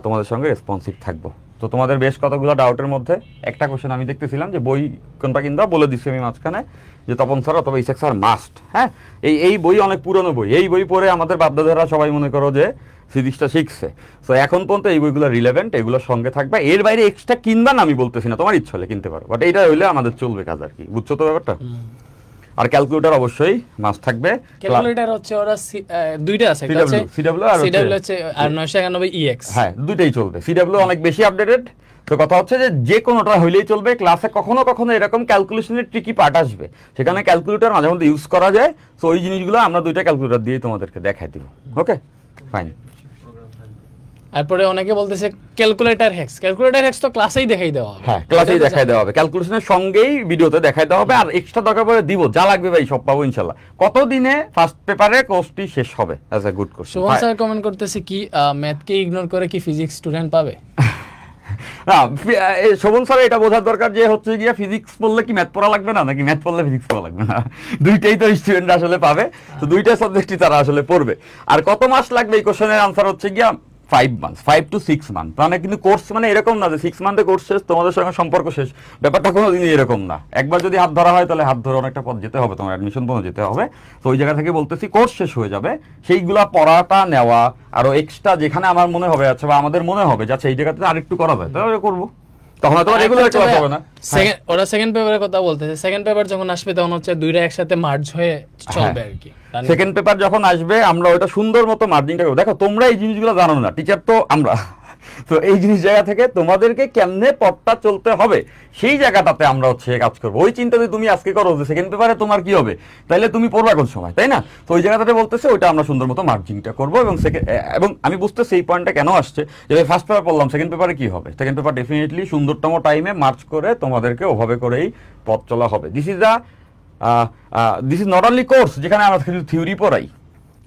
Speaker 2: তোমাদের সঙ্গে রেসপন্সিভ থাকবো। তো তোমাদের বেশ কতগুলো ডাউটের মধ্যে একটা কোশ্চেন আমি দেখতেছিলাম যে বই কোনটা কিনবা, বলে দিচ্ছি আমি মাঝখানে যে তপন স্যার অথবা ইসেক স্যার মাস্ট। হ্যাঁ, এই বই অনেক পুরনো বই, এই বই পড়ে আমাদের বাপদাদারা সবাই মনে করো যে ফিজিক্সটা শিখছে। তো এখন পর্যন্ত এই বইগুলো রিলেভেন্ট, এগুলোর সঙ্গে থাকবে। এর বাইরে এক্সট্রা কিনবা না আমি বলতেছি না, তোমার ইচ্ছা হলে কিনতে পারো, বাট এইটা হইলে আমাদের চলবে কাজ আর কি। বুঝছো তো ব্যাপারটা? আর ক্যালকুলেটর অবশ্যই মাস্ট থাকবে।
Speaker 1: ক্যালকুলেটর হচ্ছে ওরা দুইটা আছে,
Speaker 2: সিডব্লিউ আর
Speaker 1: 991 EX।
Speaker 2: হ্যাঁ, দুইটাই চলবে। সিডব্লিউ অনেক বেশি আপডেটেড। তো কথা হচ্ছে যে কোনোটা হইলেই চলবে। ক্লাসে কখনো কখনো এরকম ক্যালকুলেশনের ট্রিকি পার্ট আসবে, সেখানে ক্যালকুলেটর মাঝে মধ্যে ইউজ করা যায়। তো ওই জিনিসগুলো আমরা দুইটা ক্যালকুলেটর দিয়ে তোমাদেরকে দেখাই দিব। ওকে, ফাইন।
Speaker 1: তারপরে অনেকে বলতেছে ক্যালকুলেটর হ্যাক্স তো ক্লাসেই দেখাই দেওয়া হবে।
Speaker 2: হ্যাঁ, ক্লাসেই দেখাই দেওয়া হবে, ক্যালকুলেশনের সঙ্গেই ভিডিওতে দেখাই দেওয়া হবে। আর এক্সট্রা দরকার পড়ে দিব, যা লাগবে ভাই সব পাবো ইনশাআল্লাহ। কতদিনে ফার্স্ট পেপারে কোর্সটি শেষ হবে? As a good question.
Speaker 1: Suman sir comment করতেছে কি ম্যাথকে ইগনোর করে কি ফিজিক্স স্টুডেন্ট পাবে?
Speaker 2: না, শোভন স্যার এটা বোঝার দরকার যে হচ্ছে গিয়া ফিজিক্স পড়লে কি ম্যাথ পড়া লাগবে না, নাকি ম্যাথ পড়লে ফিজিক্স পড়া লাগবে না? দুইটাই তো স্টুডেন্ট আসলে পাবে। তো দুইটা সাবজেক্টই তারা আসলে পড়বে। আর কত মাস লাগবে এই কোশ্চেনের আনসার হচ্ছে গিয়া 5 months, 5 to 6 months। মানে কিন্তু কোর্স মানে এরকম না যে 6 মান্থে কোর্স শেষ, তোমাদের সঙ্গে সম্পর্ক শেষ। ব্যাপারটা কোনোদিনই এরকম না। একবার যদি হাত ধরা হয় তাহলে হাত ধরে অনেকটা পথ যেতে হবে, তোমার অ্যাডমিশন পর্যন্ত যেতে হবে। তো ওই জায়গা থেকে বলতেছি কোর্স শেষ হয়ে যাবে, সেইগুলা পড়াটা নেওয়া আরো এক্সট্রা যেখানে আমার মনে হবে আচ্ছা বা আমাদের মনে হবে যে আচ্ছা এই জায়গাতে আরেকটু করা যায় তাহলে করবো। তখন হয়তো রেগুলার ক্লাস হবে না।
Speaker 1: ওরা সেকেন্ড পেপারের কথা বলতেছে, সেকেন্ড পেপার যখন আসবে তখন হচ্ছে দুইটা একসাথে মার্জ হয়ে চলবে আর কি।
Speaker 2: সেকেন্ড পেপার যখন আসবে আমরা ওটা সুন্দর মতো মার্জিংটা করবো। দেখো তোমরা এই জিনিসগুলো জানো না, টিচার তো আমরা, তো এই জিনিস জায়গা থেকে তোমাদেরকে কেমনে পথটা চলতে হবে সেই জায়গাটাতে আমরা হচ্ছে কাজ করবো। ওই চিন্তা যদি তুমি আজকে করো যে সেকেন্ড পেপারে তোমার কি হবে, তাহলে তুমি পড়বা কোন সময়, তাই না? তো ওই জায়গাটাতে বলতেছে ওইটা আমরা সুন্দর মতো মার্জিংটা করবো। এবং আমি বুঝতেছি এই পয়েন্টটা কেন আসছে, যে ফার্স্ট পেপার পড়লাম, সেকেন্ড পেপারে কি হবে? সেকেন্ড পেপার ডেফিনেটলি সুন্দরতম টাইমে মার্চ করে তোমাদেরকে ওভাবে করেই পথ চলা হবে। This is not only course যেখানে আমরা থিওরি পড়াই,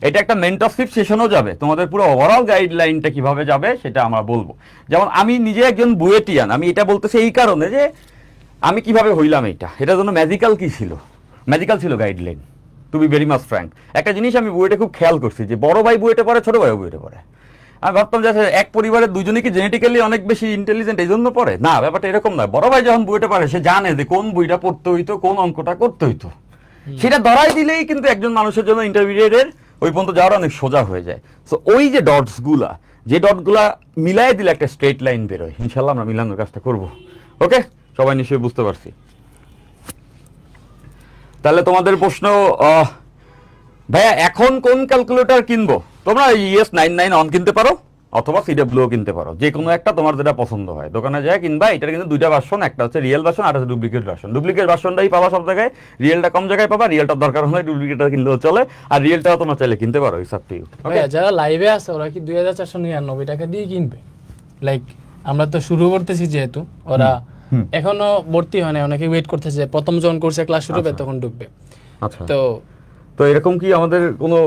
Speaker 2: এটা একটা মেন্টরশিপ সেশনও যাবে, তোমাদের পুরো ওভারঅল গাইডলাইনটা কিভাবে যাবে সেটা আমরা বলবো। যেমন আমি নিজে একজন বুয়েটিয়ান, আমি এটা বলতেছি এই কারণে যে আমি কিভাবে হইলাম এটার জন্য ম্যাজিক্যাল কি ছিল, ম্যাজিক্যাল ছিল guideline, to be very much frank. একটা জিনিস আমি বুয়েটে খুব খেয়াল করছি যে বড় ভাই বুয়েটে পড়ে, ছোট ভাইও বুয়েটে পড়ে। আমি ভাবতাম যে এক পরিবারের দুজনই কি জেনেটিক্যালি অনেক বেশি ইন্টেলিজেন্ট এই জন্য পড়ে, না, ব্যাপারটা এরকম নয়। বড় ভাই যখন বুয়েটে পড়ে সে জানে যে কোন বইটা পড়তে হইতো, কোন অঙ্কটা করতে হইতো, সেটা ধরাই দিলেই কিন্তু একজন মানুষের জন্য ইন্টারমিডিয়েটের ওই পর্যন্ত যাওয়ার অনেক সোজা হয়ে যায়। সো ওই যে ডটসগুলা মিলাই দিলে একটা স্ট্রেট লাইন বেরোয়। ইনশাল্লাহ আমরা মিলানোর কাজটা করবো। ওকে, সবাই নিশ্চয়ই বুঝতে পারছি। তাহলে তোমাদের প্রশ্ন, ভাইয়া এখন কোন ক্যালকুলেটর কিনবো? তোমরা ES99 অন কিনতে পারো অথবা CW কিনতে পারো, যে কোনো একটা তোমার যেটা পছন্দ হয় দোকানে যায় কিনবা। এটার কিন্তু দুইটা ভার্সন, একটা হচ্ছে রিয়েল ভার্সন আর একটা ডুপ্লিকেট ভার্সন। ডুপ্লিকেট ভার্সনটাই পাবা সব জায়গায়, রিয়েলটা কম জায়গায় পাবা। রিয়েলটার দরকার হলে ডুপ্লিকেটটা কিনলেও চলে, আর রিয়েলটাও তোমরা চাইলে কিনতে পারো। It's up to you.
Speaker 1: যারা লাইভে আছে ওরা কি 2499 টাকা দিয়ে কিনবে? লাইক আমরা তো শুরু করতেছি যেহেতু, ওরা এখনো ভর্তি হয় না, অনেকে ওয়েট করতেছে প্রথম যখন কোর্সে ক্লাস শুরু হবে তখন ঢুকবে।
Speaker 2: আচ্ছা, তো এরকম কি আমাদের কোনো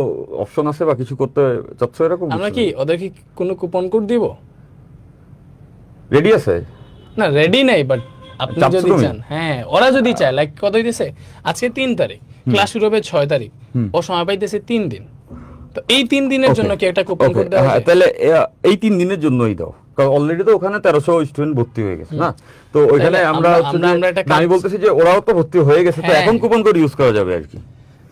Speaker 2: অপশন আছে বা কিছু করতে চাচ্ছ এরকম?
Speaker 1: আমরা কি ওদের কি কোনো কুপন কোড দিব?
Speaker 2: রেডি আছে
Speaker 1: না, রেডি নাই, বাট আপনি যদি চান, হ্যাঁ ওরা যদি চায়, লাইক কত হইতেছে আজকে 3 তারিখ, ক্লাস শুরু হবে 6 তারিখ, ও সময় পাইতেছে 3 দিন, তো এই 3 দিনের জন্য কি একটা কুপন কোড দেওয়া হয়?
Speaker 2: তাহলে এই 3 দিনের জন্যই দাও, কারণ অলরেডি তো ওখানে 1300 স্টুডেন্ট ভর্তি হয়ে গেছে না, তো ওইখানে আমরা আমি বলতেছি যে ওরাও তো ভর্তি হয়ে গেছে, তো এখন কুপন কোড ইউজ করা যাবে আর কি।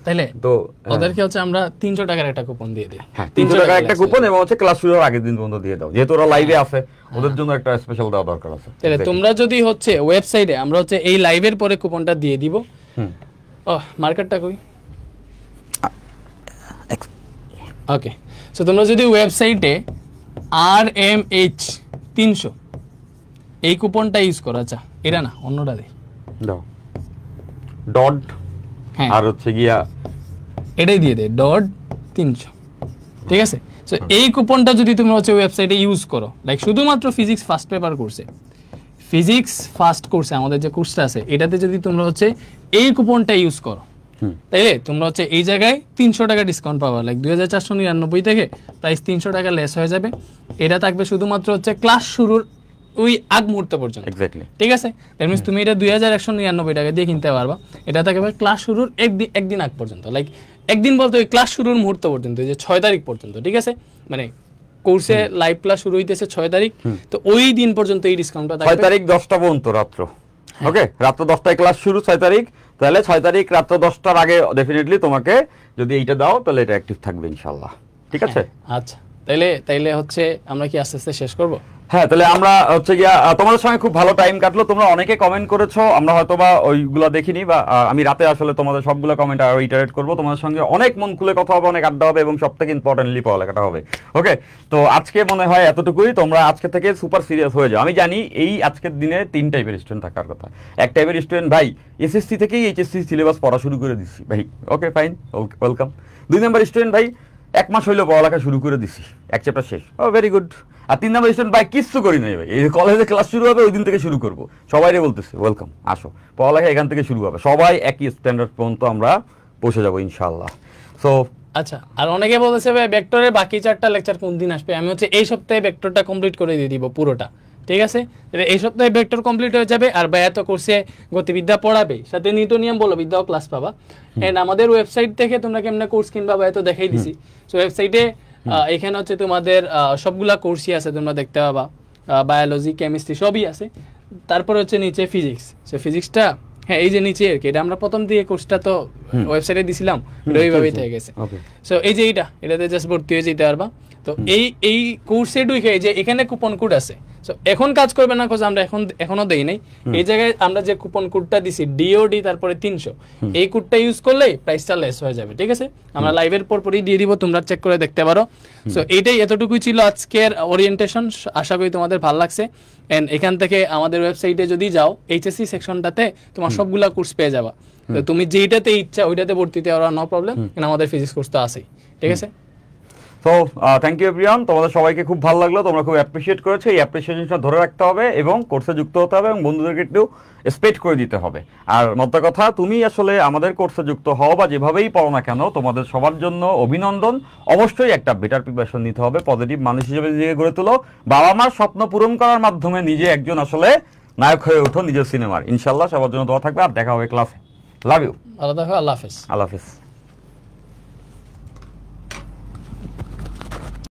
Speaker 1: তাইলে তো ওদেরকে হচ্ছে আমরা 300 টাকার একটা কুপন দিয়ে দিই।
Speaker 2: হ্যাঁ, 300 টাকার একটা কুপন, এবং হচ্ছে ক্লাস শুরু হওয়ার আগের দিন পর্যন্ত দিয়ে দাও, যেহেতু ওরা লাইভে আছে, ওদের জন্য একটা স্পেশাল দেওয়া দরকার আছে।
Speaker 1: তাহলে তোমরা যদি হচ্ছে ওয়েবসাইটে, আমরা হচ্ছে এই লাইভের পরে কুপনটা দিয়ে দিব। মার্কেটটা কই? ওকে, সো তোমরা যদি ওয়েবসাইটে RMH 300 এই কুপনটা ইউজ করো। আচ্ছা, এটা না, অন্যটা দাও,
Speaker 2: ডট, আর হচ্ছে গিয়া
Speaker 1: এটাই দিয়ে দে, ডট 300, ঠিক আছে? সো এই কুপনটা যদি তুমি হচ্ছে ওয়েবসাইটে ইউজ করো, লাইক শুধুমাত্র ফিজিক্স ফার্স্ট পেপার কোর্সে, ফিজিক্স ফার্স্ট কোর্সে আমাদের যে কোর্সটা আছে এটাতে যদি তোমরা হচ্ছে এই কুপনটা ইউজ করো, তাইলে তোমরা হচ্ছে এই জায়গায় 300 টাকা ডিসকাউন্ট পাবা। লাইক 2499 থেকে প্রাইস 300 টাকা লেস হয়ে যাবে। এটা থাকবে শুধুমাত্র হচ্ছে ক্লাস শুরুর ওই আগ মুহূর্ত পর্যন্ত, ঠিক আছে? দ্যাট মিন্স তুমি এটা 2199 টাকা দিয়ে কিনতে পারবা। এটা থাকবে ক্লাস শুরুর একদিন আগ পর্যন্ত, লাইক একদিন বলতে ওই ক্লাস শুরুর মুহূর্ত পর্যন্ত, যে 6 তারিখ পর্যন্ত, ঠিক আছে? মানে কোর্সে লাইভ ক্লাস শুরু হইতেছে 6 তারিখ, তো ওই দিন পর্যন্ত এই ডিসকাউন্টটা থাকবে।
Speaker 2: 6 তারিখ 10টা পর্যন্ত রাত্র, ওকে, রাত্র 10টায় ক্লাস শুরু 6 তারিখ, তাহলে 6 তারিখ রাত্র 10টার আগে ডেফিনেটলি তোমাকে যদি এইটা দাও তাহলে এটা অ্যাক্টিভ থাকবে ইনশাআল্লাহ, ঠিক আছে?
Speaker 1: আচ্ছা, তাইলে হচ্ছে আমরা কি আস্তে আস্তে শেষ করব?
Speaker 2: হ্যাঁ, তাহলে আমরা হচ্ছে গিয়া তোমাদের সঙ্গে খুব ভালো টাইম কাটলো। তোমরা অনেকে কমেন্ট করেছো, আমরা হয়তো বা ওইগুলো দেখিনি, বা আমি রাতে আসলে তোমাদের সবগুলো কমেন্ট আরো ইটারেট করবো। তোমাদের সঙ্গে অনেক মন খুলে কথা হবে, অনেক আড্ডা হবে, এবং সব থেকে ইম্পর্টেন্টলি পড়ালেখাটা হবে। ওকে, তো আজকে মনে হয় এতটুকুই। তোমরা আজকে থেকে সুপার সিরিয়াস হয়ে যাও। আমি জানি এই আজকের দিনে 3 টাইপের স্টুডেন্ট থাকার কথা। এক টাইপের স্টুডেন্ট, ভাই এসএসসি থেকেই এইচএসসি সিলেবাস পড়া শুরু করে দিচ্ছি, ভাই ওকে ফাইন, ওয়েলকাম। 2 নম্বর স্টুডেন্ট, ভাই 1 মাস হইলো পড়ালেখা শুরু করে দিছি, এক চ্যাপ্টার শেষ, ও ভেরি গুড। আর 3 নম্বর স্টুডেন্ট, ভাই কিচ্ছু করি নাই ভাই, এই কলেজে ক্লাস শুরু হবে ওই দিন থেকে শুরু করবো, সবাইরে বলতেছে ওয়েলকাম, আসো পড়ালেখা এখান থেকে শুরু হবে, সবাই একই স্ট্যান্ডার্ড পর্যন্ত আমরা পৌঁছে যাবো ইনশাআল্লাহ। সো
Speaker 1: আচ্ছা, আর অনেকে বলতেছে ভাই ভেক্টরের বাকি 4টা লেকচার কোন দিন আসবে? আমি হচ্ছে এই সপ্তাহে ভেক্টরটা কমপ্লিট করে দিয়ে দিব পুরোটা, ঠিক আছে? এই সপ্তাহে ভেক্টর কমপ্লিট হয়ে যাবে, আর ভাইয়া তো কোর্সে গতিবিদ্যা পড়াবে, সাথে নিউটনিয়াম বলবিদ্যাও ক্লাস পাবা। এন্ড আমাদের ওয়েবসাইট থেকে তোমরা কেমনে কোর্স কিনবা ভাইয়া তো দেখাই দিছি। সো ওয়েবসাইটে এখানে হচ্ছে তোমাদের সবগুলা কোর্সই আছে, তোমরা দেখতে পাবা, বায়োলজি, কেমিস্ট্রি সবই আছে। তারপর হচ্ছে নিচে ফিজিক্স, সো ফিজিক্সটা হ্যাঁ এই যে নিচে আর কি, এটা আমরা প্রথম দিয়ে কোর্সটা তো ওয়েবসাইটে দিছিলাম, ওইভাবেই থেকে গেছে। সো এই যে এটাতে জাস্ট ভর্তি হয়ে যেতে পারবা। তো এই কোর্সে ঢুকে যে এখানে কুপন কোড আছে, সো এখন কাজ করবে না, আমরা এখনো দেই নাই। এই জায়গায় আমরা যে কুপন কোডটা দিছি ডিওডি তারপরে 300, এই কোডটা ইউজ করলে প্রাইসটা লেস হয়ে যাবে, ঠিক আছে? আমরা লাইভের পরপরই দিয়ে দিব, তোমরা চেক করে দেখতে পারো। সো এইটাই, এতটুকুই ছিল আজকের ওরিয়েন্টেশন। আশা করি তোমাদের ভালো লাগছে। এন্ড এখান থেকে আমাদের ওয়েবসাইটে যদি যাও, এইচএসসি সেকশনটাতে তোমার সবগুলা কোর্স পেয়ে যাবা। তো তুমি যেইটাতে ইচ্ছা ওইটাতে ভর্তিতে ওরা নো প্রবলেম, আমাদের ফিজিক্স কোর্স তো আছেই, ঠিক আছে?
Speaker 2: সো থ্যাংক ইউ এভরিওয়ান, তোমাদের সবাইকে খুব ভালো লাগলো, তোমরা খুব অ্যাপ্রিশিয়েট করেছো। এই অ্যাপ্রিসিয়েশনটা ধরে রাখতে হবে এবং কোর্সে যুক্ত হতে হবে এবং বন্ধুদেরকে একটু স্পেড করে দিতে হবে। আর মোদ্দা কথা, তুমি আসলে আমাদের কোর্সে যুক্ত হও বা যেভাবেই পড়ো না কেন, তোমাদের সবার জন্য অভিনন্দন। অবশ্যই একটা বেটার প্রিপারেশন নিতে হবে, পজিটিভ মানুষ হিসেবে নিজেকে গড়ে তোলো, বাবা মার স্বপ্ন পূরণ করার মাধ্যমে নিজে একজন আসলে নায়ক হয়ে ওঠো নিজের সিনেমার। ইনশাল্লাহ সবার জন্য দোয়া থাকবে, আর দেখা হবে ক্লাসে। Love you.
Speaker 1: ভালো থাকো, আল্লাহ হাফেজ।
Speaker 2: আল্লাহ হাফেজ।